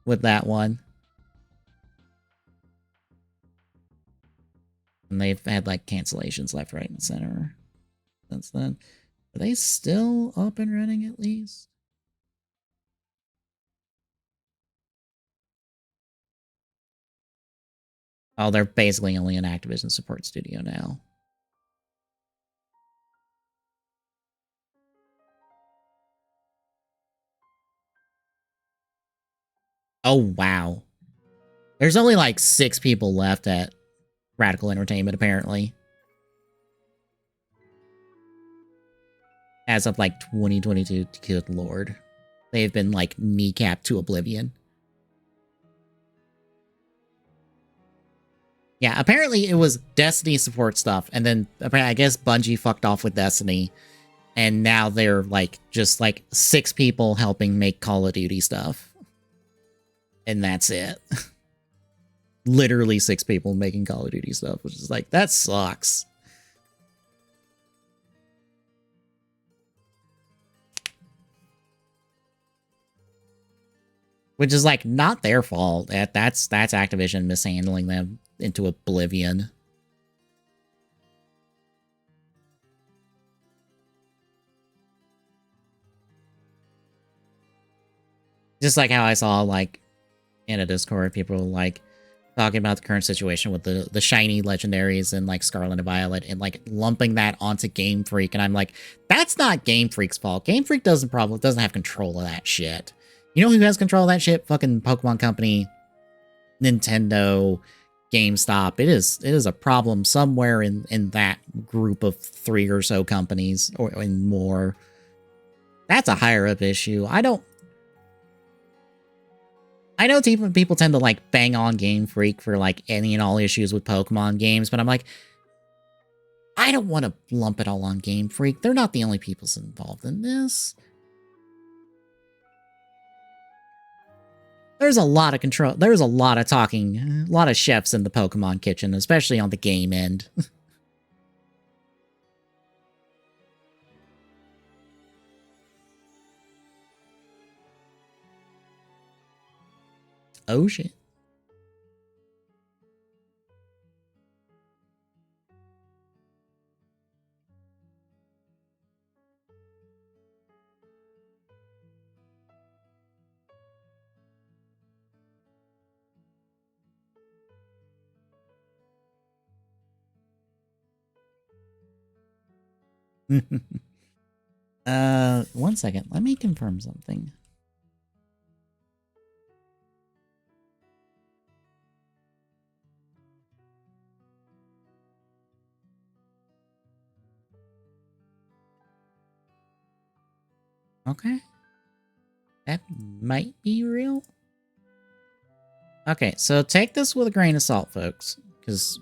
with that one. And they've had, like, cancellations left, right, and center since then. Are they still up and running at least? Oh, they're basically only an Activision support studio now. Oh, wow. There's only like 6 people left at Radical Entertainment, apparently. As of like 2022, good lord. They've been like kneecapped to oblivion. Yeah, apparently it was Destiny support stuff, and then apparently I guess Bungie fucked off with Destiny, and now they're like just like 6 people helping make Call of Duty stuff. And that's it. Literally 6 people making Call of Duty stuff, which is like, that sucks. Which is like not their fault. That's Activision mishandling them into oblivion. Just like how I saw like in a Discord, people like talking about the current situation with the shiny legendaries and like Scarlet and Violet, and like lumping that onto Game Freak, and I'm like, that's not Game Freak's fault. Game Freak doesn't have control of that shit. You know who has control of that shit? Fucking Pokemon Company, Nintendo, GameStop. It is a problem somewhere in that group of 3 or so companies, or more. That's a higher up issue. I know people tend to like bang on Game Freak for like any and all issues with Pokemon games, but I'm like, I don't want to lump it all on Game Freak. They're not the only people involved in this. There's a lot of control. There's a lot of talking, a lot of chefs in the Pokemon kitchen, especially on the game end. Oh shit. One second. Let me confirm something. Okay. That might be real. Okay, so take this with a grain of salt, folks. Because,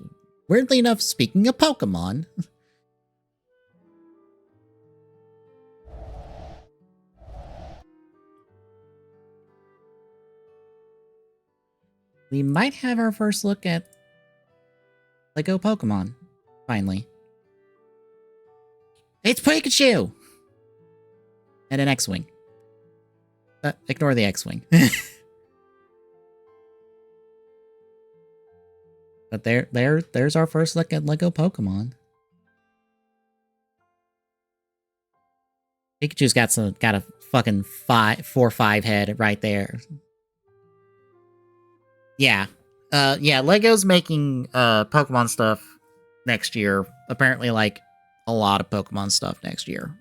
weirdly enough, speaking of Pokemon... we might have our first look at Lego Pokemon, finally. It's Pikachu! And an X-Wing. Ignore the X-Wing. But there's our first look at Lego Pokemon. Pikachu's got a fucking 4-5 head right there. Yeah. Yeah, Lego's making Pokemon stuff next year. Apparently, like, a lot of Pokemon stuff next year.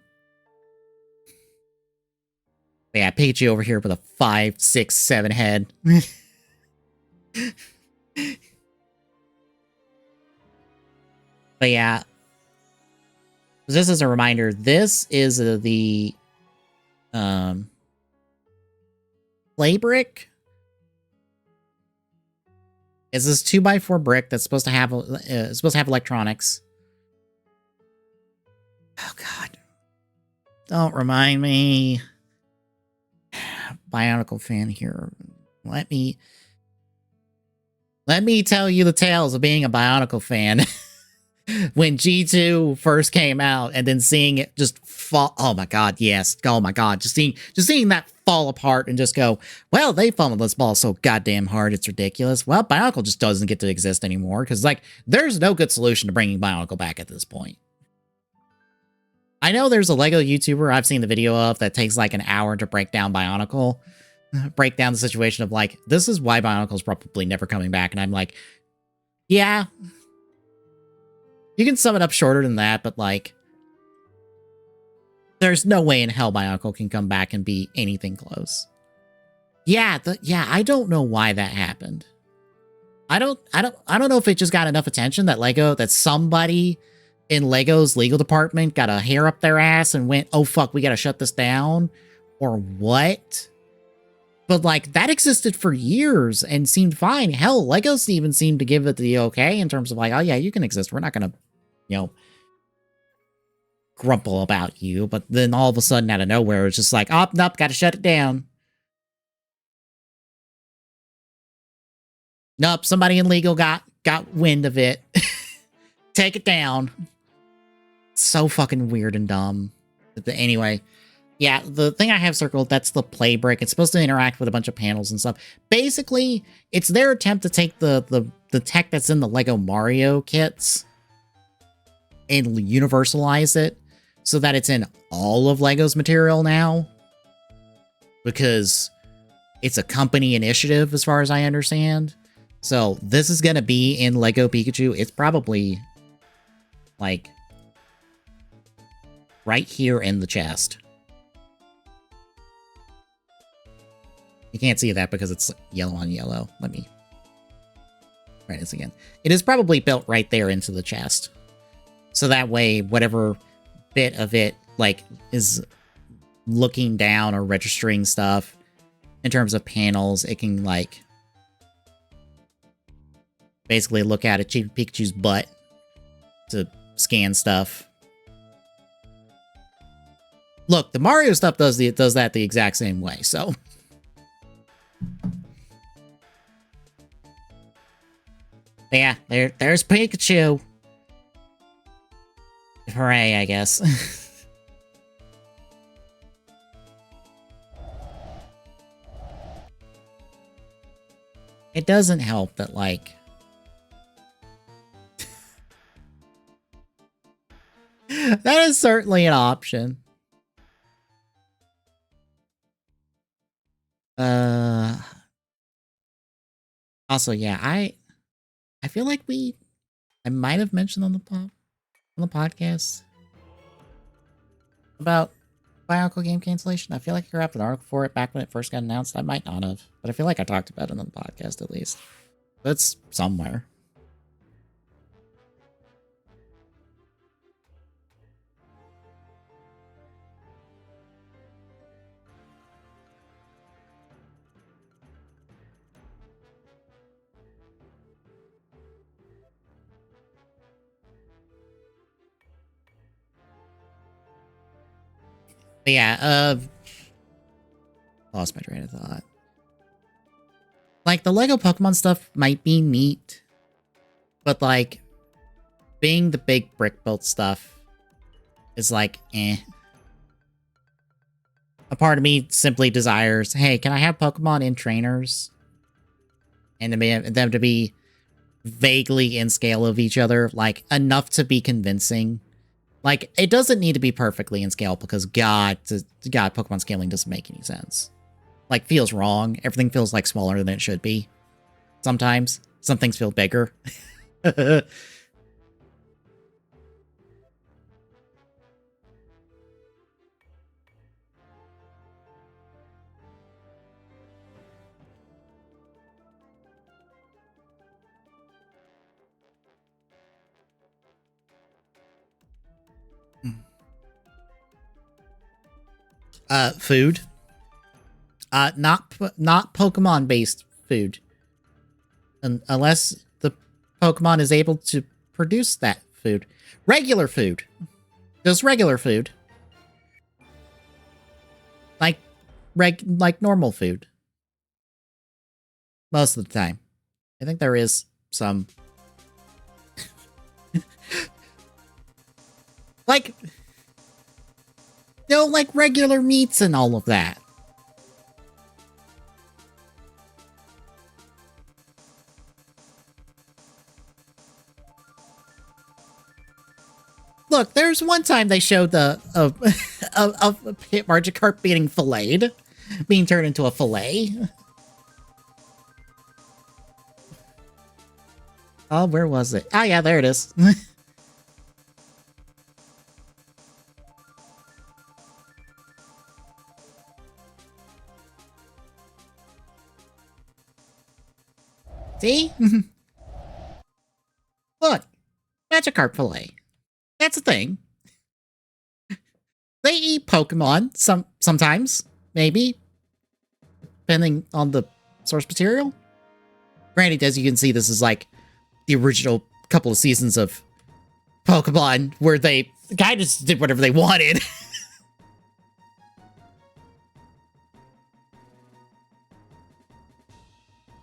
But yeah, Pikachu over here with a 5, 6, 7 head. But yeah, this is a reminder. This is the play brick. It's this 2x4 brick that's supposed to have electronics. Oh god, don't remind me. Bionicle fan here. Let me tell you the tales of being a Bionicle fan. When G2 first came out, and then seeing it just fall. Oh my god, yes. Oh my god, just seeing that fall apart and just go, well, they fumbled this ball so goddamn hard, it's ridiculous. Well, Bionicle just doesn't get to exist anymore, because like there's no good solution to bringing Bionicle back at this point. I know there's a Lego YouTuber I've seen the video of that takes like an hour to break down Bionicle, break down the situation of like, this is why Bionicle's probably never coming back, and I'm like, yeah. You can sum it up shorter than that, but like, there's no way in hell Bionicle can come back and be anything close. Yeah, I don't know why that happened. I don't know if it just got enough attention that somebody in Lego's legal department got a hair up their ass and went, "Oh fuck, we got to shut this down," or what. But like that existed for years and seemed fine. Hell, Legos even seemed to give it the okay in terms of like, "Oh yeah, you can exist. We're not gonna, you know, grumble about you." But then all of a sudden, out of nowhere, it's just like, "Oh nope, got to shut it down." Nope, somebody in legal got wind of it. Take it down. So fucking weird and dumb. But anyway, yeah, the thing I have circled, that's the play brick. It's supposed to interact with a bunch of panels and stuff. Basically, it's their attempt to take the tech that's in the Lego Mario kits and universalize it so that it's in all of Lego's material now. Because it's a company initiative, as far as I understand. So this is going to be in Lego Pikachu. It's probably like right here in the chest. You can't see that because it's yellow on yellow. Let me try this again. It is probably built right there into the chest. So that way, whatever bit of it like is looking down or registering stuff in terms of panels, it can like basically look at Pikachu's butt to scan stuff. Look, the Mario stuff does that the exact same way, so. Yeah, there's Pikachu. Hooray, I guess. It doesn't help that, like... that is certainly an option. Also, yeah, I feel like I might have mentioned on the podcast about Bionicle game cancellation. I feel like I wrapped an article for it back when it first got announced. I might not have, but I feel like I talked about it on the podcast at least. That's somewhere. But yeah, lost my train of thought. Like, the Lego Pokemon stuff might be neat, but like, being the big brick built stuff is like, eh. A part of me simply desires, hey, can I have Pokemon in trainers? And them to be vaguely in scale of each other, like, enough to be convincing. Like, it doesn't need to be perfectly in scale because God, Pokemon scaling doesn't make any sense. Like, feels wrong. Everything feels, like, smaller than it should be. Sometimes. Some things feel bigger. Food. Not Pokemon-based food. Unless the Pokemon is able to produce that food. Regular food. Just regular food. Like, like normal food. Most of the time. I think there is some... like... you know, like regular meats and all of that. Look, there's one time they showed a Magikarp being filleted, being turned into a fillet. Oh, where was it? Ah, yeah, there it is. See? Look, Magikarp fillet. That's a thing. They eat Pokemon sometimes, maybe, depending on the source material. Granted, as you can see, this is like the original couple of seasons of Pokemon where they kind of just did whatever they wanted.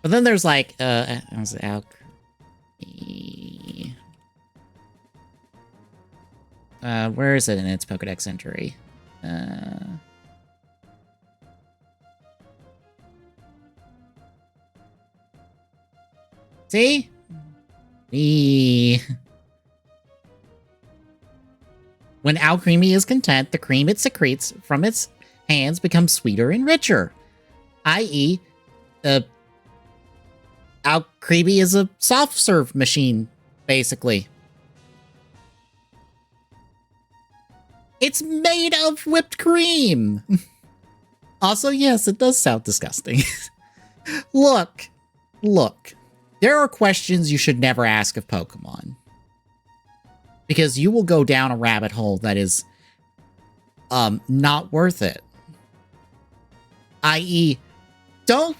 But then there's like, was it Alchemy? Where is it in its Pokedex entry? See? When Alcremie is content, the cream it secretes from its hands becomes sweeter and richer. I.e., Alcremie is a soft serve machine, basically. It's made of whipped cream! Also, yes, it does sound disgusting. Look. There are questions you should never ask of Pokemon. Because you will go down a rabbit hole that is not worth it. I.e., don't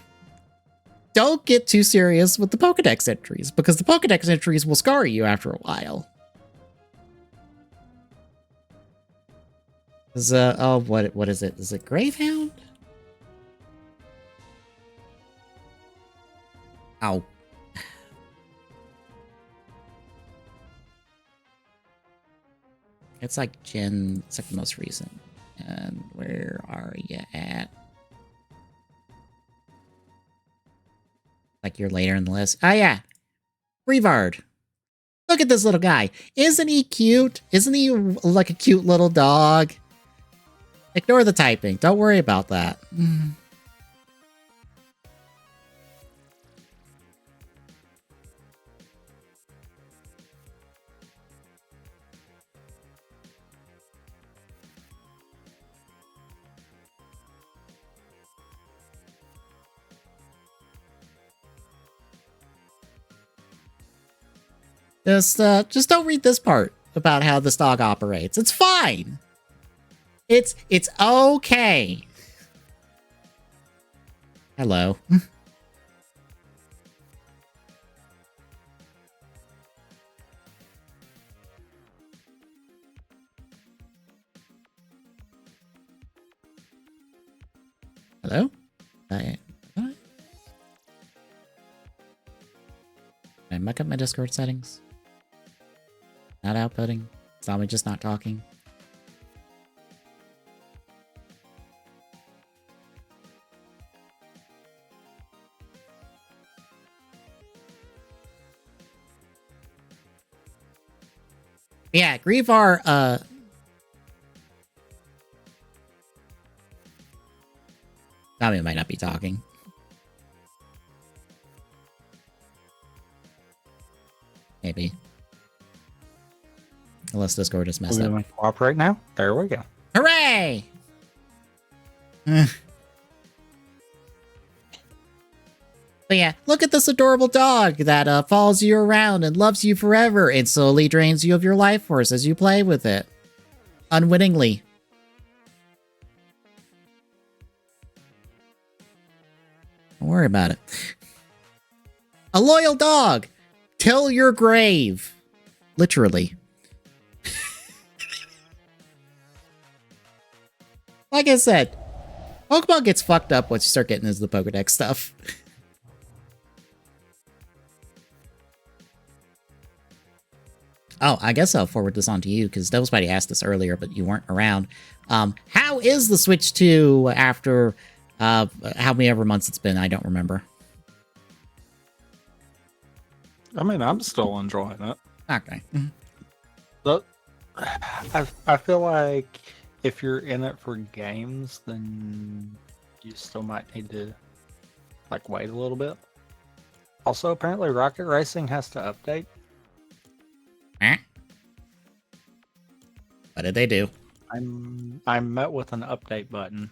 get too serious with the Pokedex entries, because the Pokedex entries will scar you after a while. What is it? Is it Gravehound? Ow. It's like the most recent. And where are you at? Like you're later in the list. Oh yeah. Brevard. Look at this little guy. Isn't he cute? Isn't he like a cute little dog? Ignore the typing. Don't worry about that. Just don't read this part about how this dog operates. It's fine. It's okay. Hello. Hello? Can I muck up my Discord settings? Not outputting? Zombie just not talking? Yeah, Greavar, Zombie might not be talking. Maybe. Unless Discord is messed up. Cooperate now? There we go. Hooray! But yeah, look at this adorable dog that follows you around and loves you forever and slowly drains you of your life force as you play with it. Unwittingly. Don't worry about it. A loyal dog! Till your grave. Literally. Like I said, Pokemon gets fucked up once you start getting into the Pokedex stuff. Oh, I guess I'll forward this on to you, because Devilspidey asked this earlier, but you weren't around. How is the Switch 2 after how many ever months it's been? I don't remember. I mean, I'm still enjoying it. Okay. But I feel like if you're in it for games, then you still might need to like wait a little bit. Also, apparently Rocket Racing has to update. What did they do? I'm met with an update button.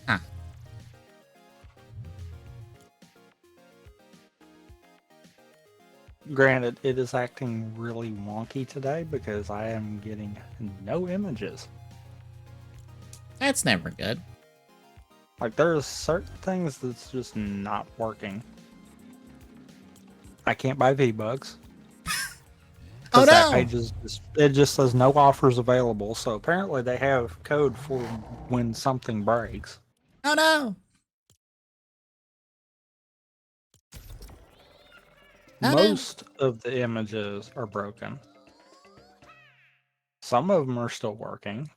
Huh. Granted, it is acting really wonky today because I am getting no images. That's never good. Like, there's certain things that's just not working. I can't buy V-Bucks. Oh Because that no! page is it just says no offers available. So apparently they have code for when something breaks. Oh no! Oh no! Most of the images are broken. Some of them are still working.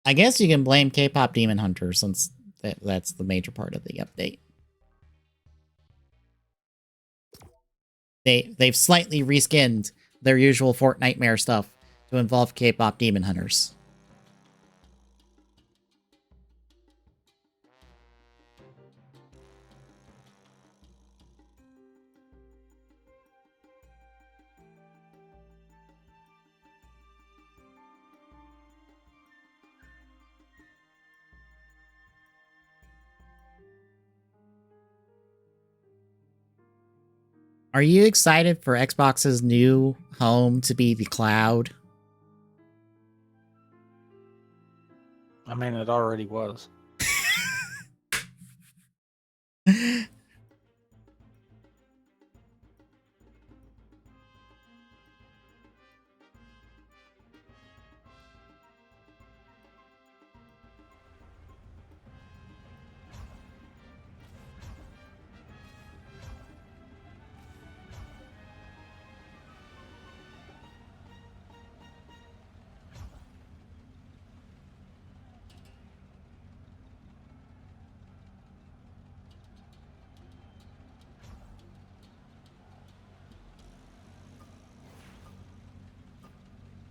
I guess you can blame K-pop Demon Hunter since that's the major part of the update. They've slightly reskinned their usual Fortnite stuff to involve K-pop Demon Hunters. Are you excited for Xbox's new home to be the cloud? I mean, it already was.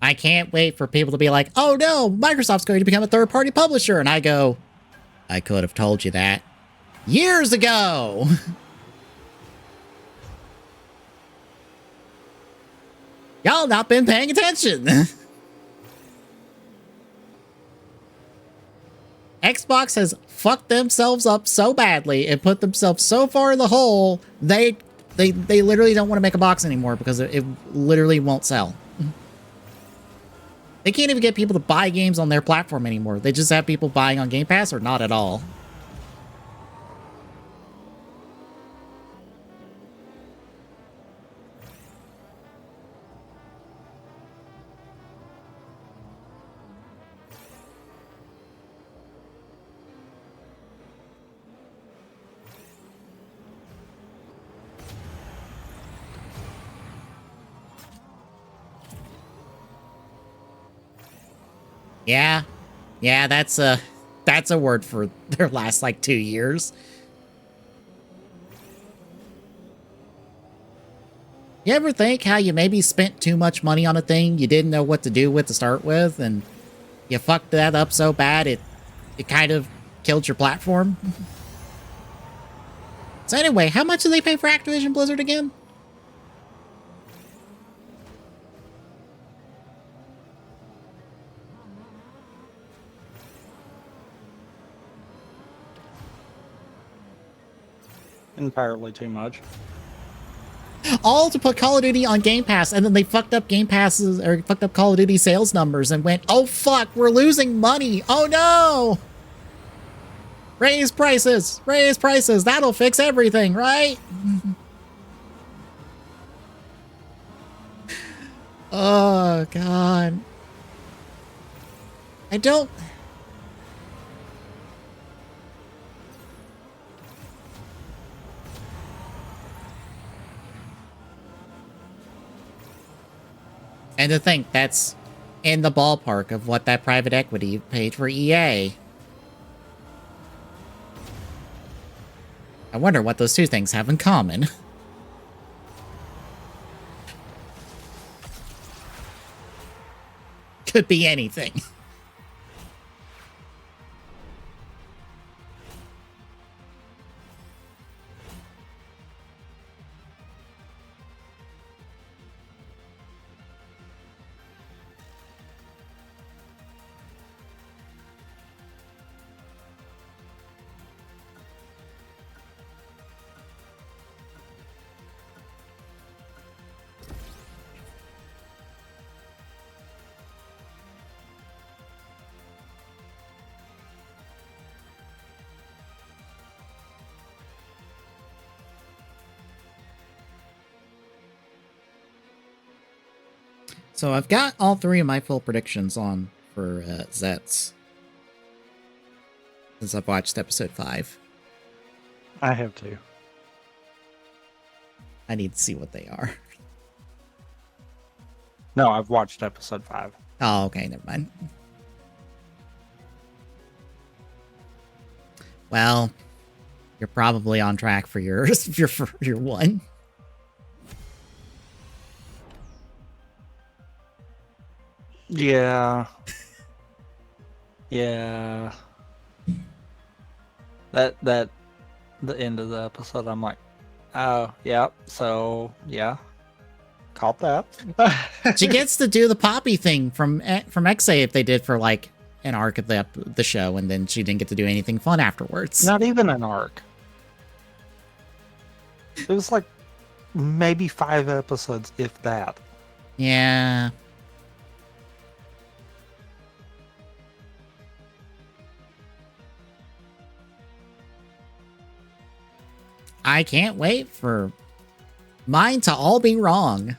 I can't wait for people to be like, oh no, Microsoft's going to become a third-party publisher. And I go, I could have told you that years ago. Y'all not been paying attention. Xbox has fucked themselves up so badly and put themselves so far in the hole, they literally don't want to make a box anymore because it literally won't sell. They can't even get people to buy games on their platform anymore. They just have people buying on Game Pass or not at all. Yeah. Yeah, that's a word for their last like 2 years. You ever think how you maybe spent too much money on a thing you didn't know what to do with to start with, and you fucked that up so bad it kind of killed your platform? So anyway, how much do they pay for Activision Blizzard again? Entirely too much. All to put Call of Duty on Game Pass, and then they fucked up Game Passes or fucked up Call of Duty sales numbers and went, oh fuck, we're losing money. Oh no! Raise prices! Raise prices! That'll fix everything, right? Oh god. I don't... And to think that's in the ballpark of what that private equity paid for EA. I wonder what those two things have in common. Could be anything. So I've got all 3 of my full predictions on for Zets. Since I've watched episode 5. I have too. I need to see what they are. No, I've watched episode 5. Oh, okay, never mind. Well, you're probably on track for yours, for your one. Yeah. Yeah. That the end of the episode, I'm like, oh yeah, so yeah. Caught that. She gets to do the Poppy thing from XA if they did for like an arc of the show, and then she didn't get to do anything fun afterwards. Not even an arc. It was like maybe 5 episodes, if that. Yeah. I can't wait for mine to all be wrong.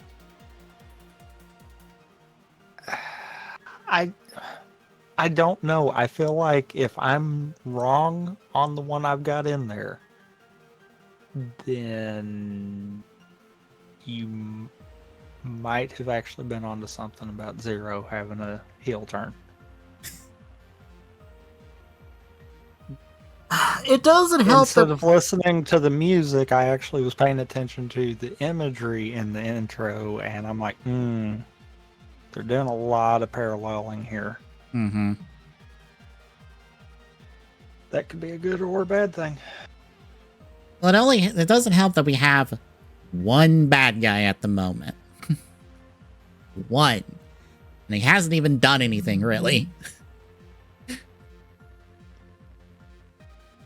I don't know. I feel like if I'm wrong on the one I've got in there, then you might have actually been onto something about Zero having a heel turn. It doesn't help Instead of listening to the music, I actually was paying attention to the imagery in the intro, and I'm like, they're doing a lot of paralleling here. Mm-hmm. That could be a good or a bad thing. Well, it doesn't help that we have one bad guy at the moment. One. And he hasn't even done anything, really.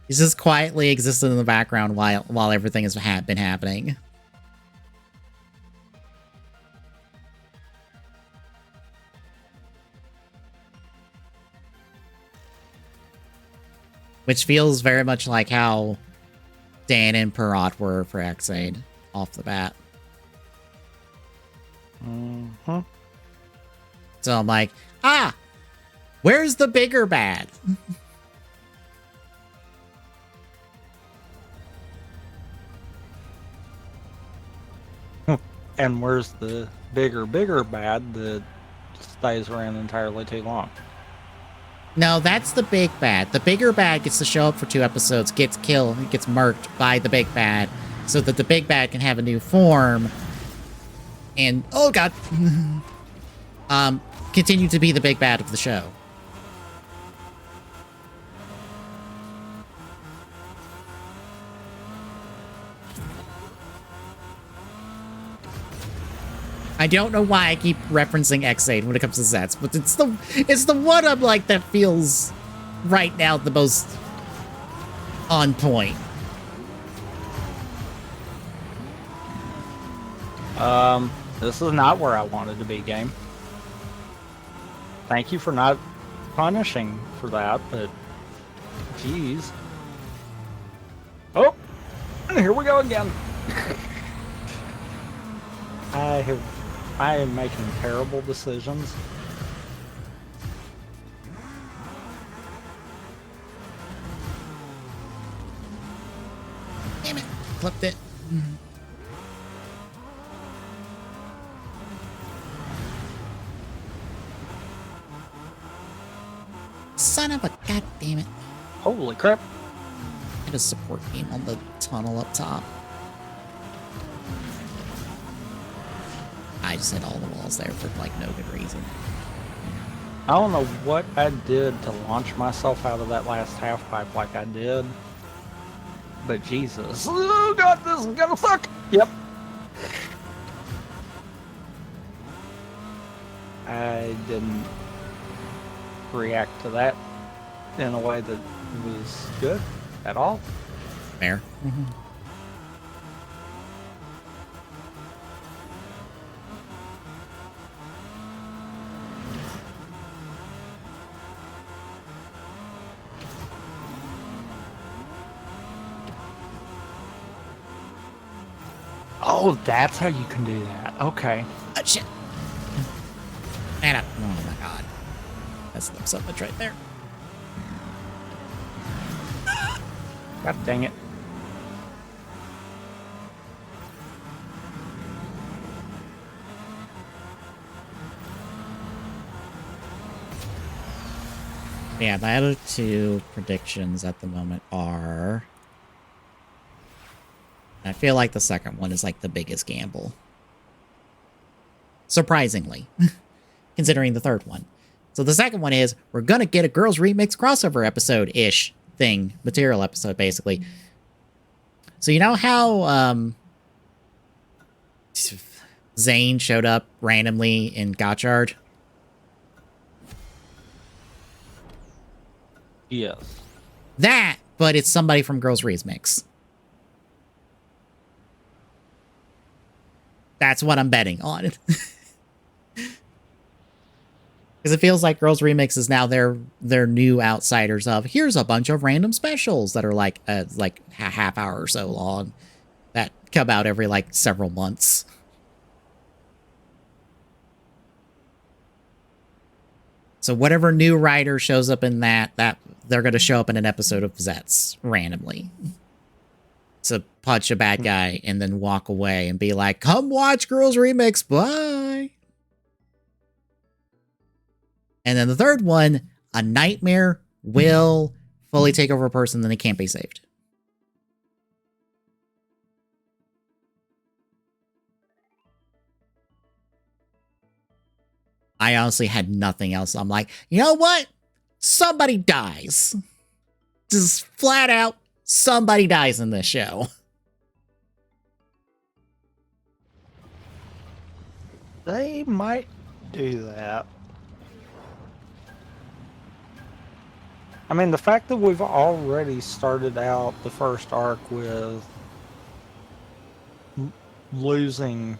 He's just quietly existed in the background while everything has been happening. Which feels very much like how Dan and Perrot were for Xaid off the bat. Mm-hmm. So I'm like, where's the bigger bad? And where's the bigger bad that stays around entirely too long? No, that's the big bad. The bigger bad gets to show up for 2 episodes, gets killed, gets murked by the big bad, so that the big bad can have a new form. And, oh god, continue to be the big bad of the show. I don't know why I keep referencing Xaid when it comes to Zets, but it's the one I'm like that feels right now the most on point. This is not where I wanted to be, game. Thank you for not punishing for that, but jeez. Oh, here we go again. I am making terrible decisions. Damn it, flipped it. Son of a goddamn it. Holy crap. I had a support beam on the tunnel up top. I just hit all the walls there for like no good reason. I don't know what I did to launch myself out of that last half pipe like I did. But Jesus. Oh god, this is gonna suck! Yep. I didn't react to that in a way that was good at all. Fair. Oh, that's how you can do that. Okay. Shit. And oh my god. That's so much right there. God dang it. Yeah, my other two predictions at the moment are... I feel like the second one is like the biggest gamble. Surprisingly. Considering the third one. So the second one is, we're gonna get a Girls Remix crossover episode-ish thing. Material episode, basically. So you know how, Zane showed up randomly in Gotchard? Yes. That, but it's somebody from Girls Remix. That's what I'm betting on. Because it feels like Girls Remix is now their new outsiders of, here's a bunch of random specials that are like a half hour or so long that come out every like several months. So whatever new writer shows up in that they're going to show up in an episode of Zets randomly. To punch a bad guy and then walk away and be like, come watch Girls Remix, bye. And then the third one, a nightmare will fully take over a person, then they can't be saved. I honestly had nothing else. I'm like, you know what? Somebody dies. Just flat out, somebody dies in this show. They might do that. I mean, the fact that we've already started out the first arc with losing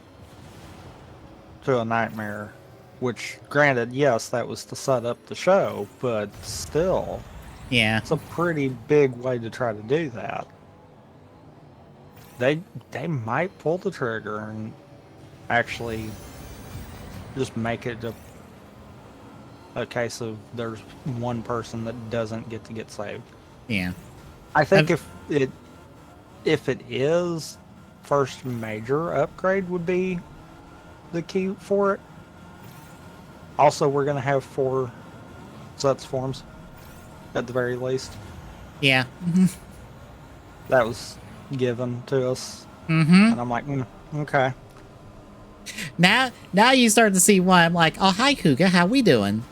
to a nightmare, which, granted, yes, that was to set up the show, but still, Yeah, it's a pretty big way to try to do that. They might pull the trigger and actually just make it a case of there's one person that doesn't get to get saved. yeah. I think if it is, first major upgrade would be the key for it. Also, we're going to have 4 sets forms at the very least. Yeah. That was given to us. Mm-hmm. And I'm like, okay. Now you start to see why I'm like, oh, hi, Kuga, how we doing?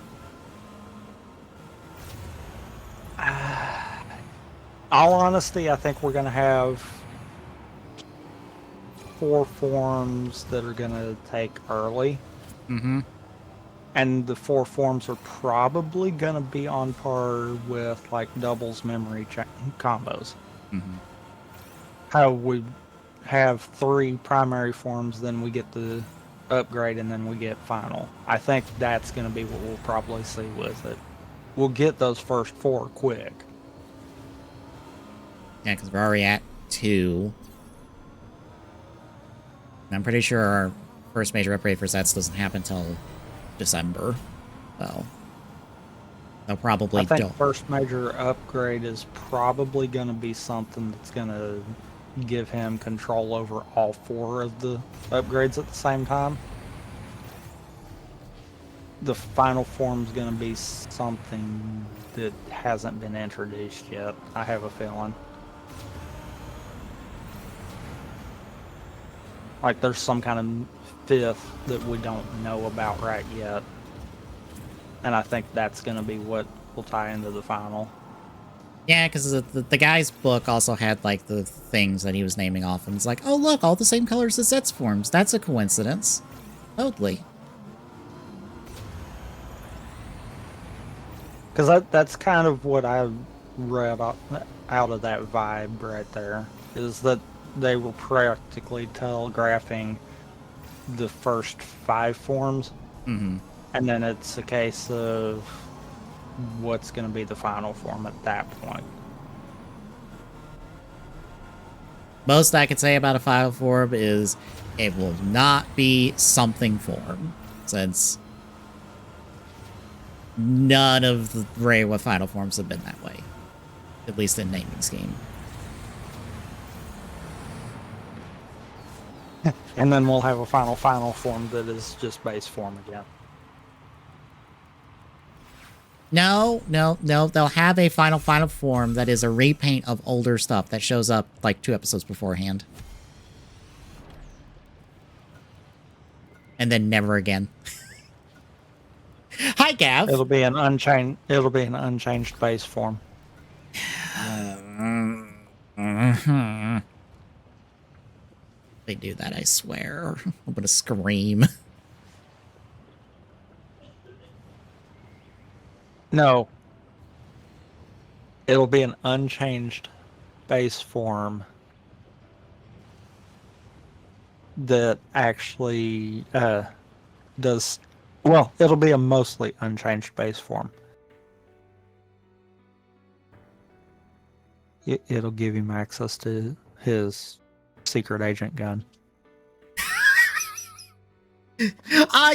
All honesty, I think we're going to have 4 forms that are going to take early. Mm-hmm. And the 4 forms are probably going to be on par with like doubles memory combos. Mm-hmm. How we have 3 primary forms, then we get the upgrade, and then we get final. I think that's going to be what we'll probably see with it. We'll get those first 4 quick. Yeah, because we're already at 2. And I'm pretty sure our first major upgrade for sets doesn't happen until December. So they'll probably I think first major upgrade is probably going to be something that's going to give him control over all 4 of the upgrades at the same time. The final form's going to be something that hasn't been introduced yet, I have a feeling. Like there's some kind of 5th that we don't know about right yet. And I think that's going to be what will tie into the final. Yeah, because the guy's book also had like the things that he was naming off, and it's like, oh look, all the same colors as Zets forms. That's a coincidence. Totally. Because that's kind of what I read out of that vibe right there, is that they were practically telegraphing the first 5 forms. Mm-hmm. And then it's a case of what's going to be the final form at that point. Most I can say about a final form is it will not be something form, since none of the Reiwa final forms have been that way. At least in naming scheme. And then we'll have a final form that is just base form again. No. They'll have a final form that is a repaint of older stuff that shows up like 2 episodes beforehand. And then never again. Hi, Gav. It'll be an unchanged base form. They do that, I swear. I'm gonna scream. No. It'll be an unchanged base form that actually does... Well, it'll be a mostly unchanged base form. It'll give him access to his secret agent gun.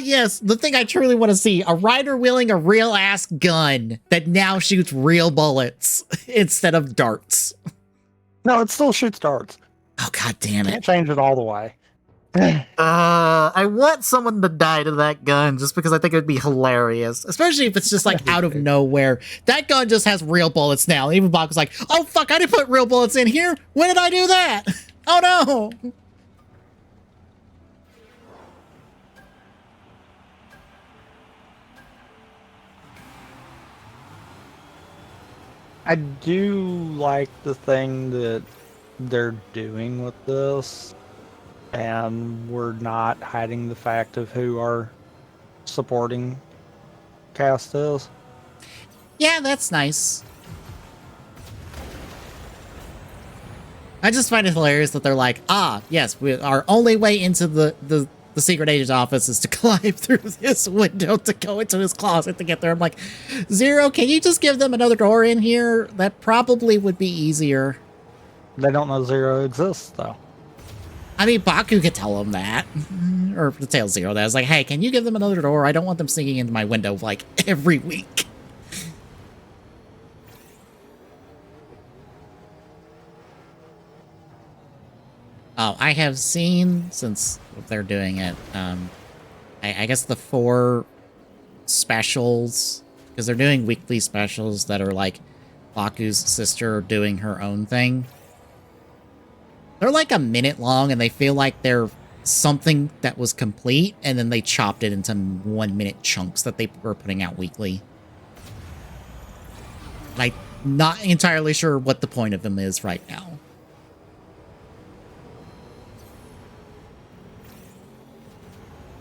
Yes, the thing I truly want to see, a rider wielding a real ass gun that now shoots real bullets instead of darts. No, it still shoots darts. Oh, god damn it. Can't change it all the way. I want someone to die to that gun just because I think it would be hilarious. Especially if it's just like out of nowhere. That gun just has real bullets now. Even Bob was like, oh fuck, I didn't put real bullets in here. When did I do that? Oh no. I do like the thing that they're doing with this, and we're not hiding the fact of who our supporting cast is. Yeah, that's nice. I just find it hilarious that they're like, yes, our only way into the secret agent's office is to climb through this window to go into his closet to get there. I'm like, Zero, can you just give them another door in here? That probably would be easier. They don't know Zero exists, though. I mean, Baku could tell them that. Or tell Zero that. I was like, hey, can you give them another door? I don't want them sneaking into my window, like, every week. Oh, I have seen, since they're doing it, I guess the 4 specials, because they're doing weekly specials that are like Baku's sister doing her own thing. They're like a minute long, and they feel like they're something that was complete, and then they chopped it into 1-minute chunks that they were putting out weekly. Like, not entirely sure what the point of them is right now.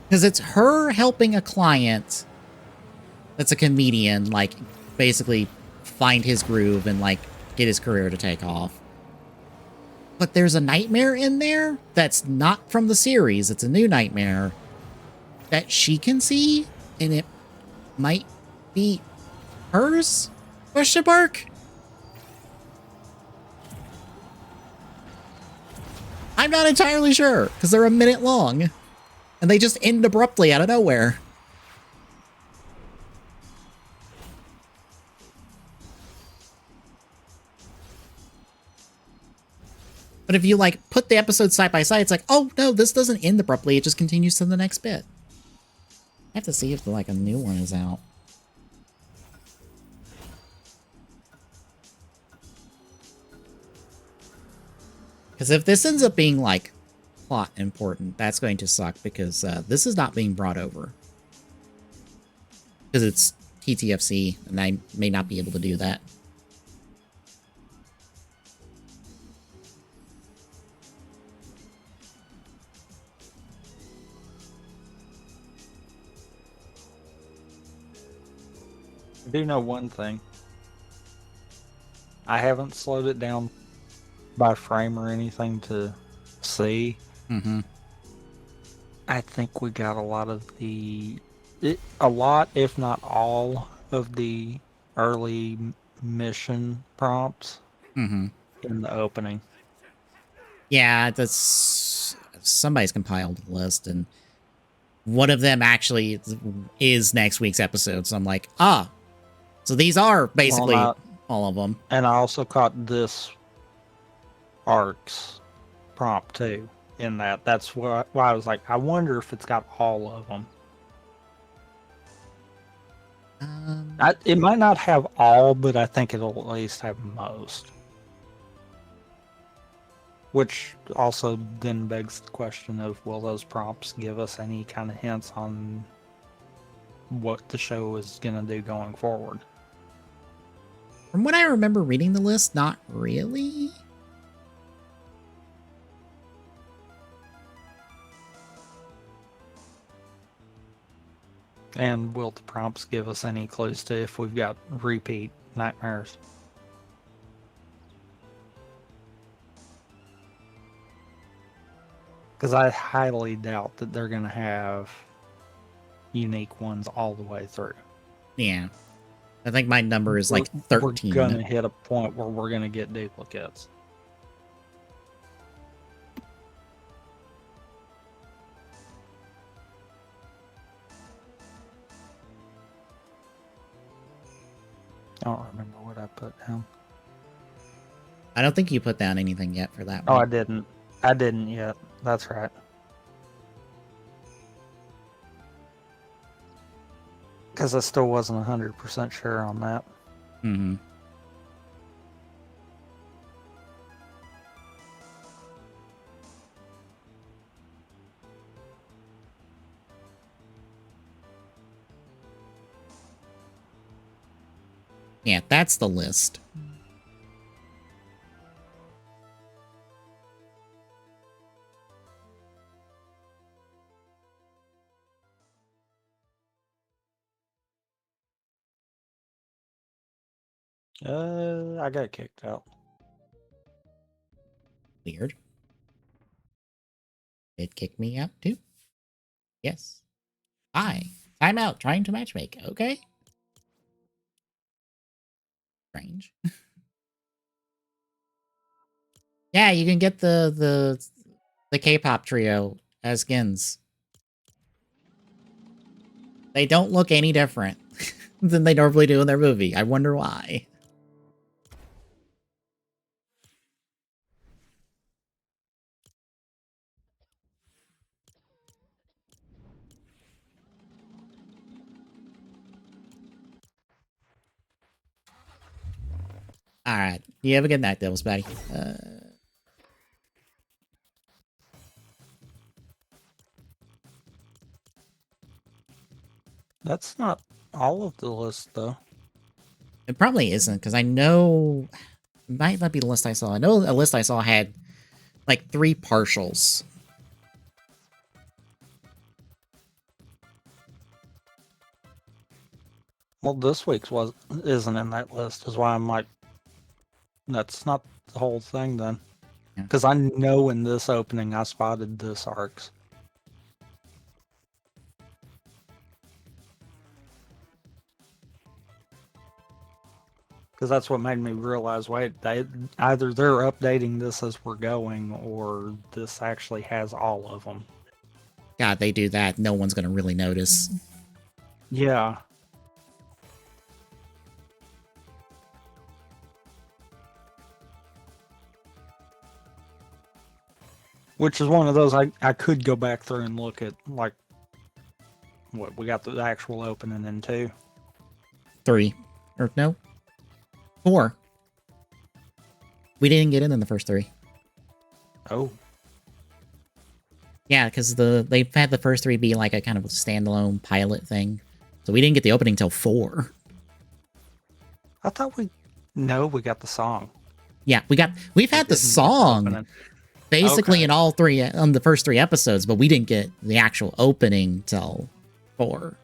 Because it's her helping a client that's a comedian, like, basically find his groove and, like, get his career to take off. But there's a nightmare in there that's not from the series. It's a new nightmare that she can see, and it might be hers? Question mark? I'm not entirely sure, because they're a minute long. And they just end abruptly out of nowhere. But if you, like, put the episodes side by side, it's like, oh, no, this doesn't end abruptly. It just continues to the next bit. I have to see if, like, a new one is out. Because if this ends up being, like, plot important, that's going to suck, because this is not being brought over. Because it's TTFC, and I may not be able to do that. I do know one thing. I haven't slowed it down by frame or anything to see. Mm-hmm. I think we got a lot, if not all, of the early mission prompts in the opening. Yeah, that's... somebody's compiled the list, and one of them actually is next week's episode. So I'm like, so these are basically all of them. And I also caught this arc's prompt too in that. That's why I was like, I wonder if it's got all of them. It might not have all, but I think it'll at least have most. Which also then begs the question of, will those prompts give us any kind of hints on what the show is going to do going forward? From what I remember reading the list, not really. And will the prompts give us any clues to if we've got repeat nightmares? Because I highly doubt that they're going to have unique ones all the way through. Yeah. I think my number is like 13. We're going to hit a point where we're going to get duplicates. I don't remember what I put down. I don't think you put down anything yet for that one. one. I didn't. I didn't yet. That's right. Because I still wasn't 100% sure on that. Mm-hmm. Yeah, that's the list. I got kicked out. Weird. It kicked me out too. Yes. Hi. Time out. Trying to matchmake. Okay. Strange. Yeah, you can get the K-pop trio as skins. They don't look any different than they normally do in their movie. I wonder why. Alright. You have a good night, Devil's Patty. That's not all of the list, though. It probably isn't, because I know... It might not be the list I saw. I know a list I saw had, like, 3 partials. Well, this week's isn't in that list, is why I'm like, that's not the whole thing then. Because I know in this opening I spotted this arcs. Because that's what made me realize, wait, either they're updating this as we're going, or this actually has all of them. God, they do that. No one's going to really notice. Yeah. Which is one of those I could go back through and look at, like, what, we got the actual opening in 2? 3. Or no? 4. We didn't get in the first 3. Oh. Yeah, because they've had the first 3 be like a kind of a standalone pilot thing. So we didn't get the opening until 4. I thought we got the song. Yeah, we've had the song basically in all 3 on the first 3 episodes, but we didn't get the actual opening till 4.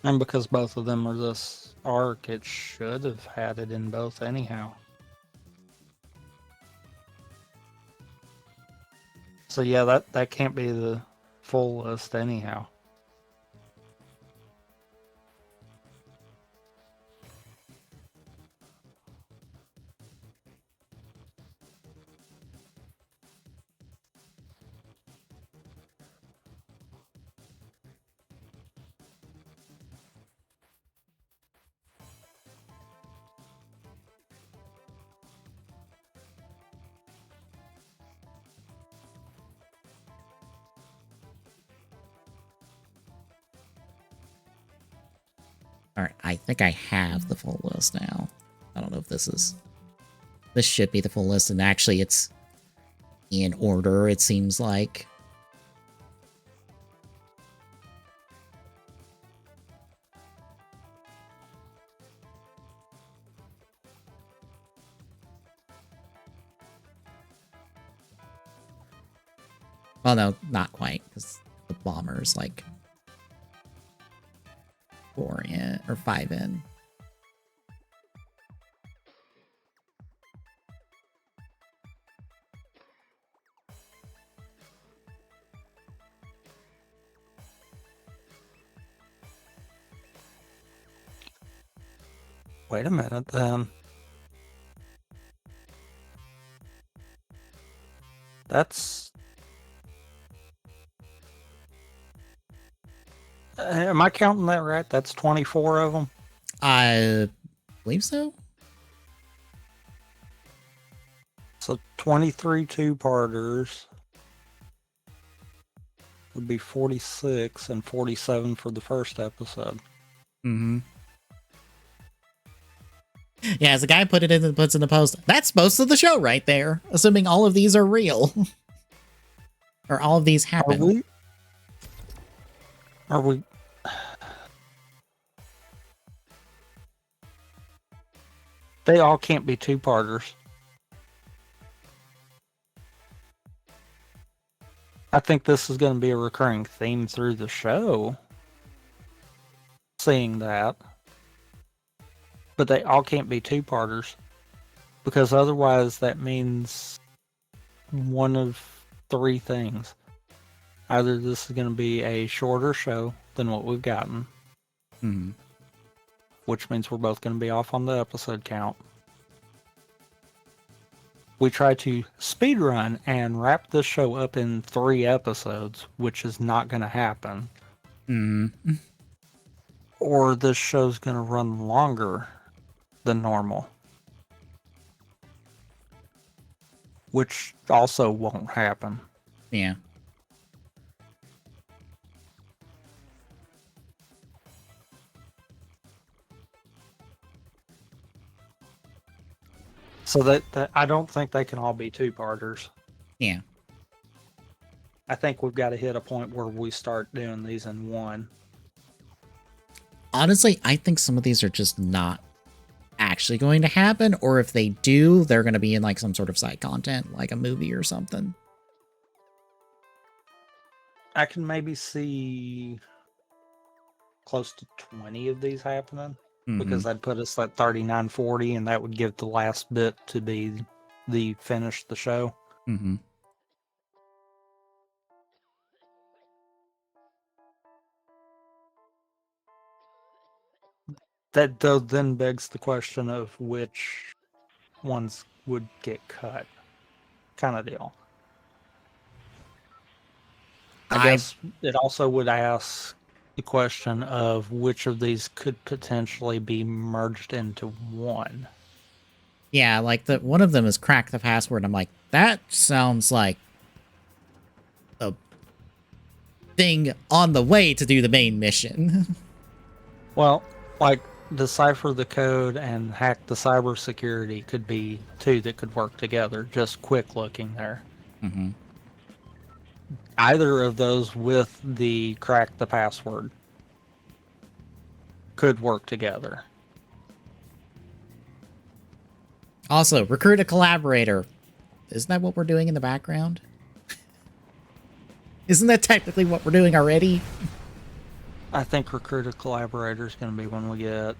And because both of them are this arc, it should have had it in both anyhow. So yeah, that can't be the full list anyhow. Alright, I think I have the full list now. I don't know if this is... This should be the full list, and actually it's in order, it seems like. Well, no, not quite, because the bomber's like 4 in, or 5 in. Wait a minute, then. That's... am I counting that right? That's 24 of them? I believe so. So 23 two-parters would be 46 and 47 for the first episode. Mm-hmm. Yeah, as the guy puts in the post, that's most of the show right there, assuming all of these are real. Or all of these happen. Are we... They all can't be two-parters. I think this is going to be a recurring theme through the show. Seeing that. But they all can't be two-parters. Because otherwise that means one of 3 things. Either this is going to be a shorter show than what we've gotten. Mm-hmm. Which means we're both going to be off on the episode count. We try to speedrun and wrap this show up in 3 episodes, which is not going to happen. Mm-hmm. Or this show's going to run longer than normal. Which also won't happen. Yeah. So that I don't think they can all be two-parters. Yeah. I think we've got to hit a point where we start doing these in one. Honestly, I think some of these are just not actually going to happen, or if they do, they're going to be in like some sort of side content, like a movie or something. I can maybe see close to 20 of these happening. Because that'd put us at 39-40, and that would give the last bit to be the finish the show. Mm-hmm. That though then begs the question of which ones would get cut, kind of deal. I guess it also would ask the question of which of these could potentially be merged into one. Yeah, like one of them is crack the password. I'm like, that sounds like a thing on the way to do the main mission. Well, like decipher the code and hack the cybersecurity could be 2 that could work together. Just quick looking there. Mm-hmm. Either of those with the crack the password could work together. Also, recruit a collaborator. Isn't that what we're doing in the background? Isn't that technically what we're doing already? I think recruit a collaborator is going to be when we get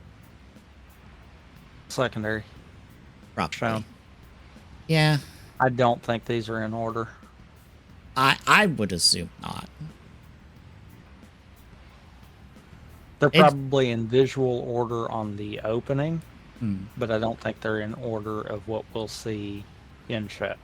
secondary. Probably. Shown. Yeah. I don't think these are in order. I would assume not. They're probably in visual order on the opening, but I don't think they're in order of what we'll see in show.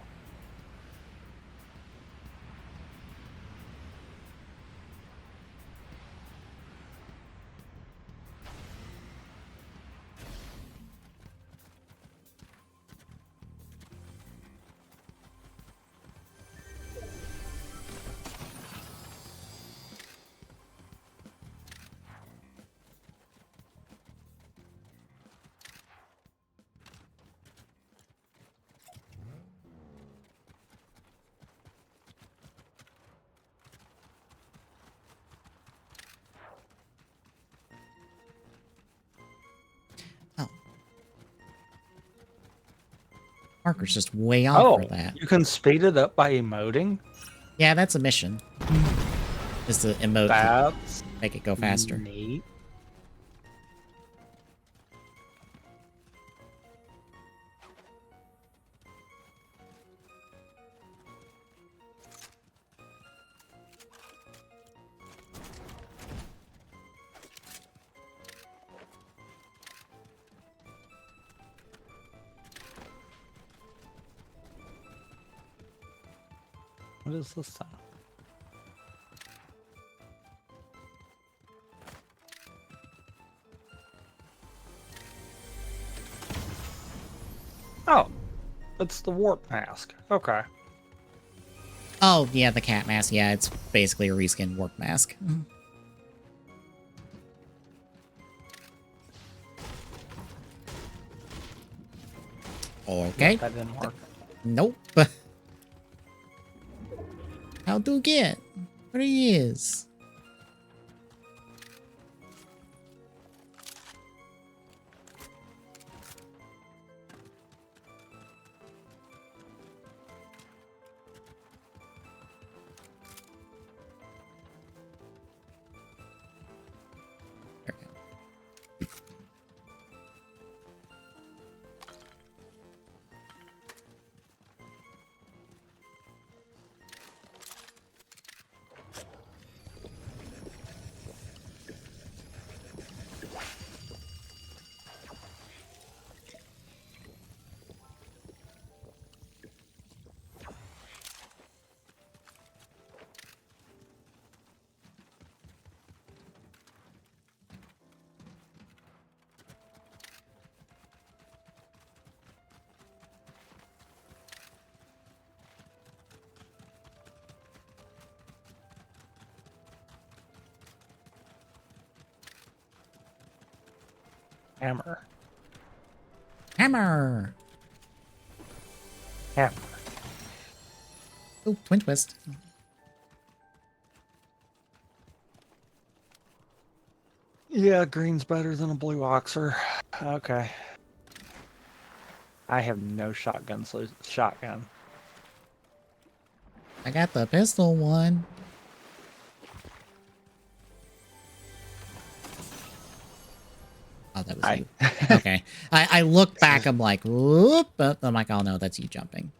Marker's just way off for Oh, that. you can speed it up by emoting? Yeah, that's a mission. Is to emote to That's make it go faster. neat. What is this thing? Oh, it's the warp mask. Okay. Oh, yeah, the cat mask. Yeah, it's basically a reskin warp mask. Okay. That didn't work. Nope. How do get? What he is? Hammer. Hammer! Hammer. Oh, twin twist. Yeah, green's better than a blue oxer. Okay. I have no shotgun, so shotgun. I got the pistol one. Oh, that was you. Okay. I looked back, I'm like, whoop, but I'm like, oh no, that's you jumping.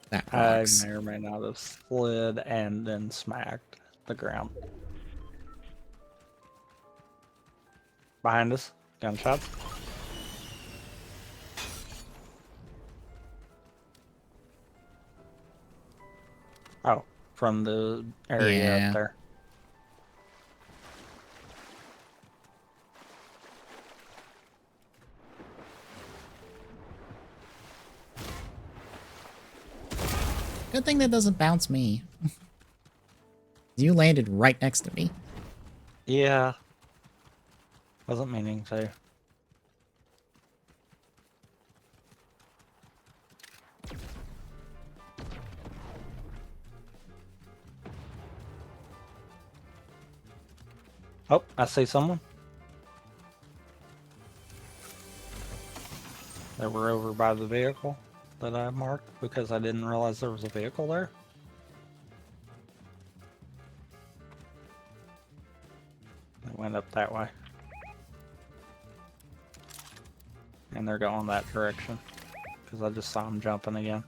That I rocks. may or may not have slid and then smacked the ground. Behind us. Gunshots. Oh, from the area Yeah. up there. Good thing that doesn't bounce me. You landed right next to me. Yeah. Wasn't meaning to. Oh, I see someone. They were over by the vehicle that I marked because I didn't realize there was a vehicle there. They went up that way. And they're going that direction because I just saw them jumping again.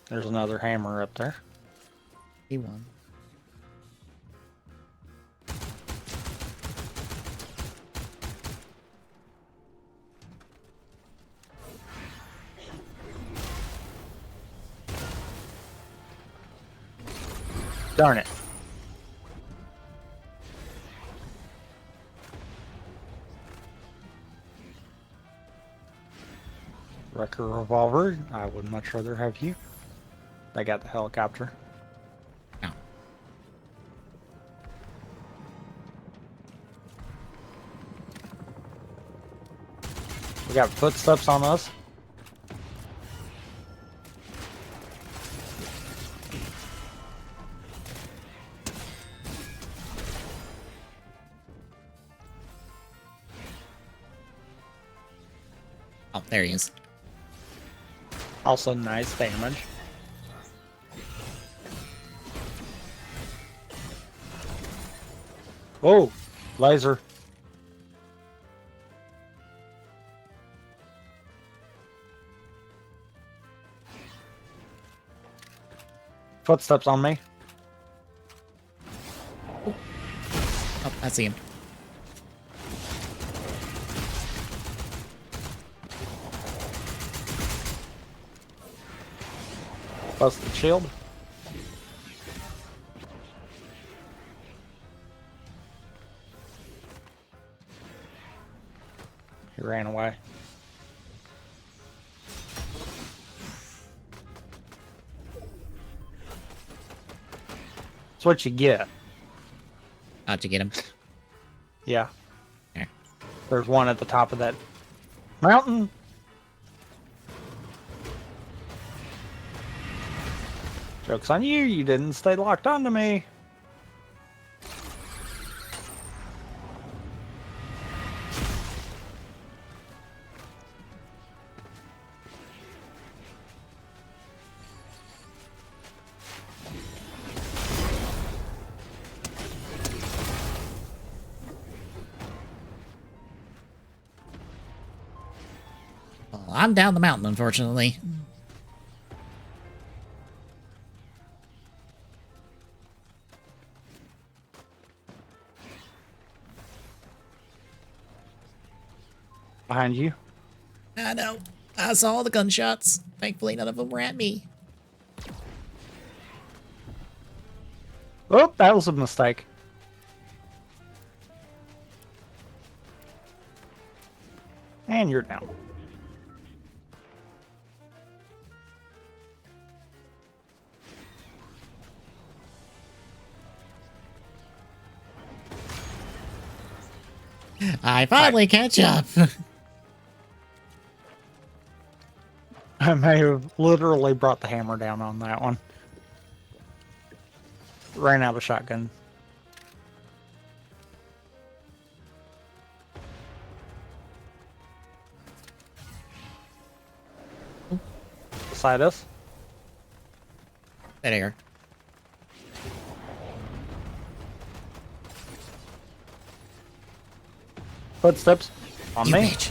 There's another hammer up there. He won. Darn it. Wrecker revolver. I would much rather have you. They got the helicopter. Oh. We got footsteps on us. Oh, there he is. Also nice damage. Oh, laser. Footsteps on me. Oh, I see him. Busted shield. He ran away. That's what you get. How'd you get him? Yeah. There. There's one at the top of that mountain. Joke's on you, you didn't stay locked onto me. Well, I'm down the mountain, unfortunately. Behind you. I know. I saw the gunshots. Thankfully, none of them were at me. Oh, that was a mistake. And you're down. I finally catch up. I may have literally brought the hammer down on that one. Ran out of shotgun. Beside us. There you are. Footsteps on You me. bitch.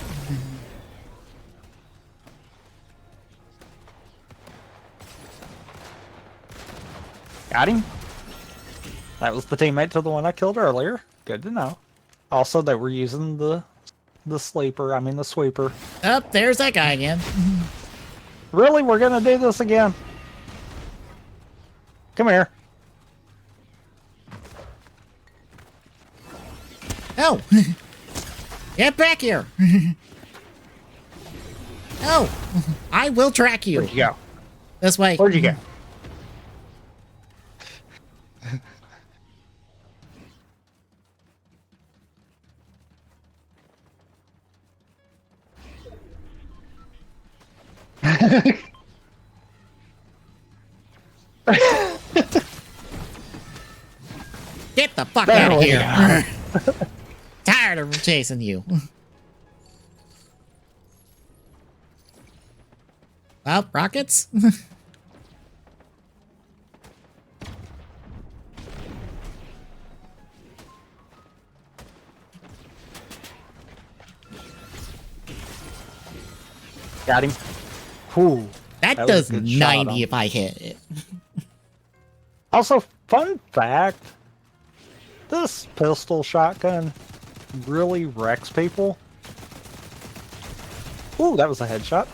Got him. That was the teammate to the one I killed earlier. Good to know. Also, they were using the sleeper. I mean the sweeper. Oh, there's that guy again. Really, we're gonna do this again? Come here. Oh! Get back here! Oh! I will track you. Where'd you go? This way. Where'd you go? Get the fuck There out of we here. Tired of chasing you. Well, rockets? Got him. Whew. That That was does a good shot 90 on- if I hit it. Also, fun fact. This pistol shotgun really wrecks people. Ooh, that was a headshot.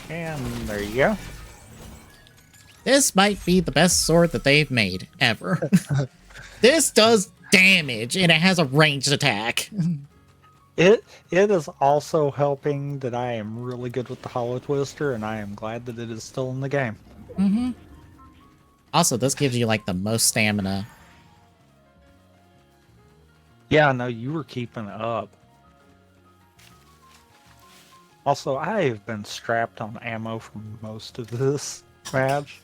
And there you go. This might be the best sword that they've made ever. This does damage and it has a ranged attack. It is also helping that I am really good with the Hollow Twister, and I am glad that it is still in the game. Mm-hmm. Also, this gives you like the most stamina. Yeah, no, you were keeping up. Also, I have been strapped on ammo for most of this match.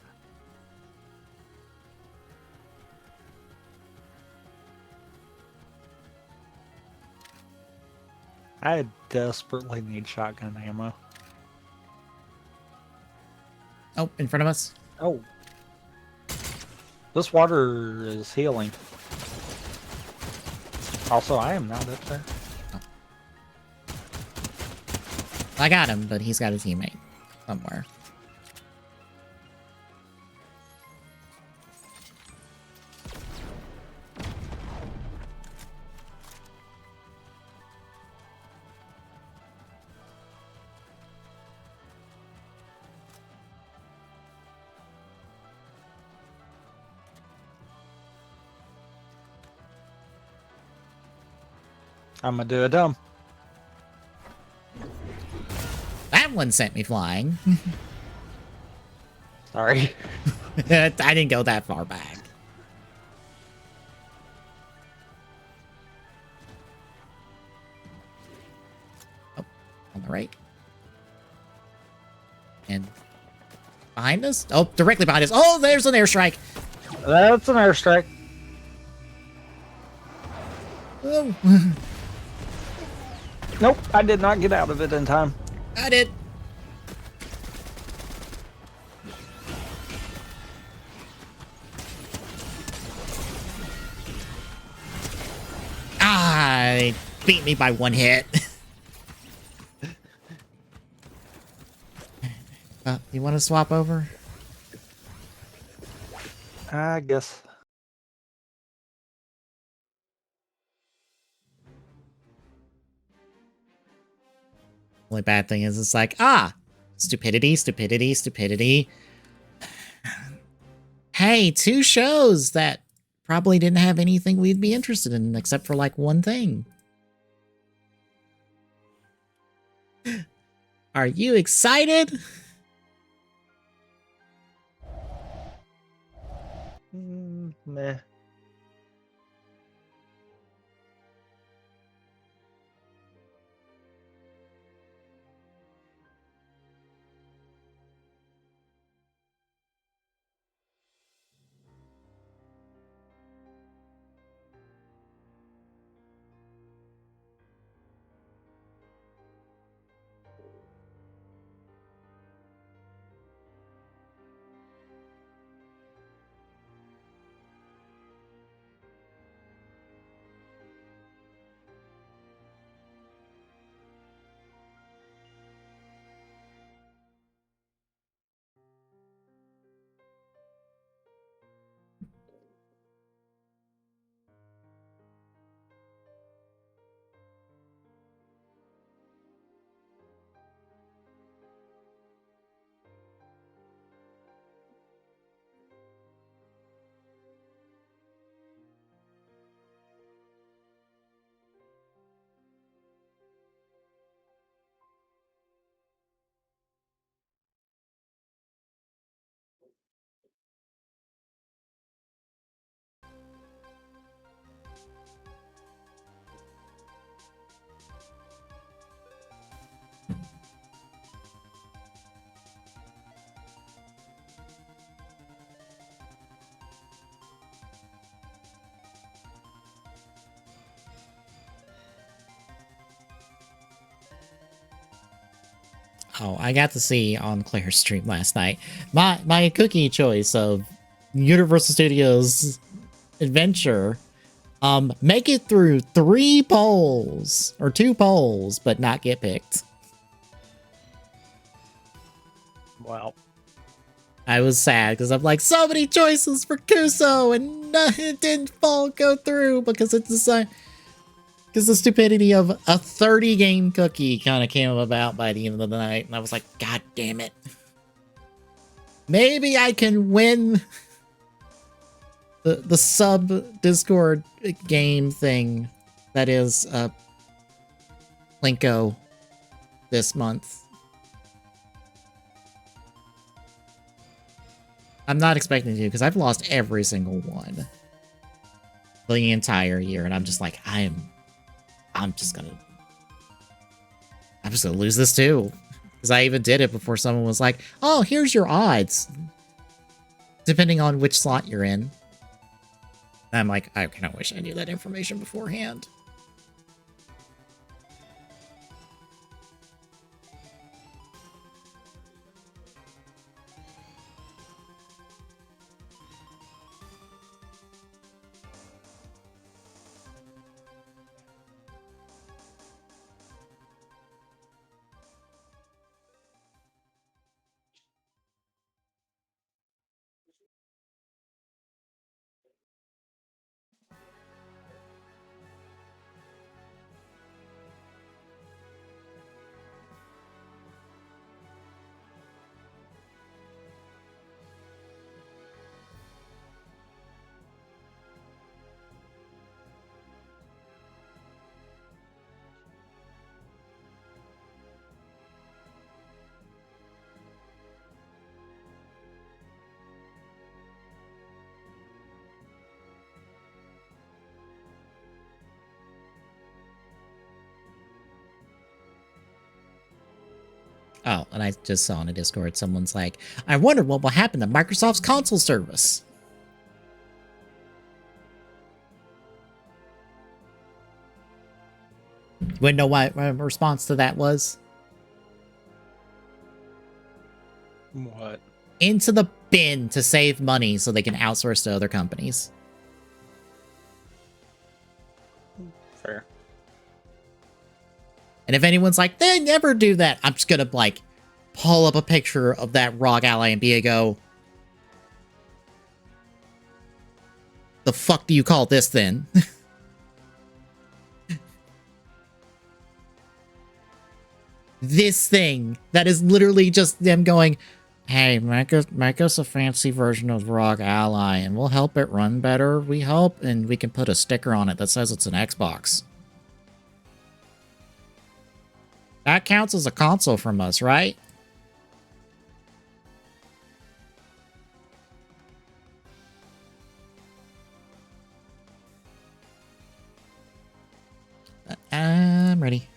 I desperately need shotgun ammo. Oh, in front of us. Oh. This water is healing. Also, I am not up there. I got him, but he's got a teammate somewhere. I'm gonna do a dumb. That one sent me flying. Sorry. I didn't go that far back. Oh, on the right. And behind us? Oh, directly behind us. Oh, there's an airstrike. That's an airstrike. Oh. Nope, I did not get out of it in time. I did. Ah, they beat me by one hit. You want to swap over? I guess. Only bad thing is it's like, ah, stupidity, stupidity, stupidity. Hey, 2 shows that probably didn't have anything we'd be interested in except for like one thing. Are you excited? Meh. Oh, I got to see on Claire's stream last night my cookie choice of Universal Studios Adventure. Make it through 3 polls or 2 polls, but not get picked. Wow. I was sad because I'm like, so many choices for Kuso, and it didn't go through because it's the because the stupidity of a 30 game cookie kind of came about by the end of the night, and I was like, God damn it. Maybe I can win the sub Discord game thing that is Plinko this month. I'm not expecting to because I've lost every single one the entire year, and I'm just like, I'm just gonna lose this too. Because I even did it before someone was like, oh, here's your odds. Depending on which slot you're in. And I'm like, I kind of wish I knew that information beforehand. Oh, and I just saw in a Discord, someone's like, I wonder what will happen to Microsoft's console service. You wouldn't know what my response to that was? What? Into the bin to save money so they can outsource to other companies. Fair. And if anyone's like, they never do that, I'm just gonna, like, pull up a picture of that ROG Ally and be a go, the fuck do you call this then? This thing that is literally just them going, hey, make us a fancy version of ROG Ally and we'll help it run better, we hope, and we can put a sticker on it that says it's an Xbox. That counts as a console from us, right? I'm ready.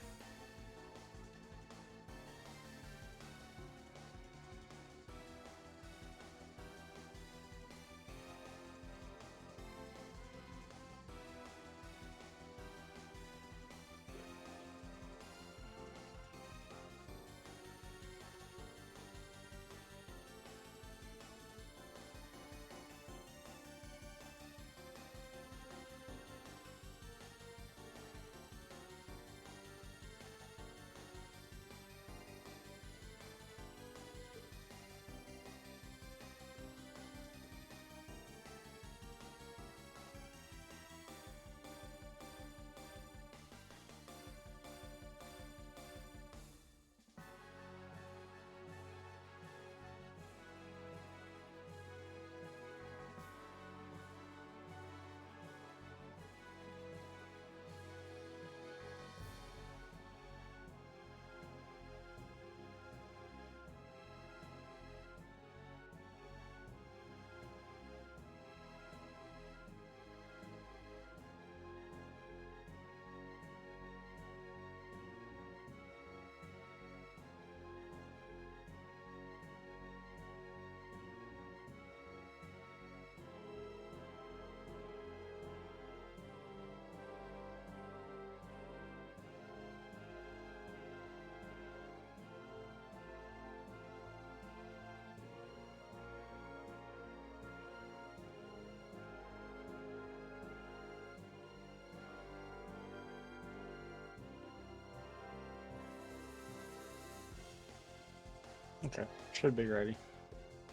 Okay, should be ready.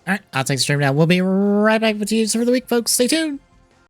All right, I'll take the stream now. We'll be right back with you for the week, folks. Stay tuned.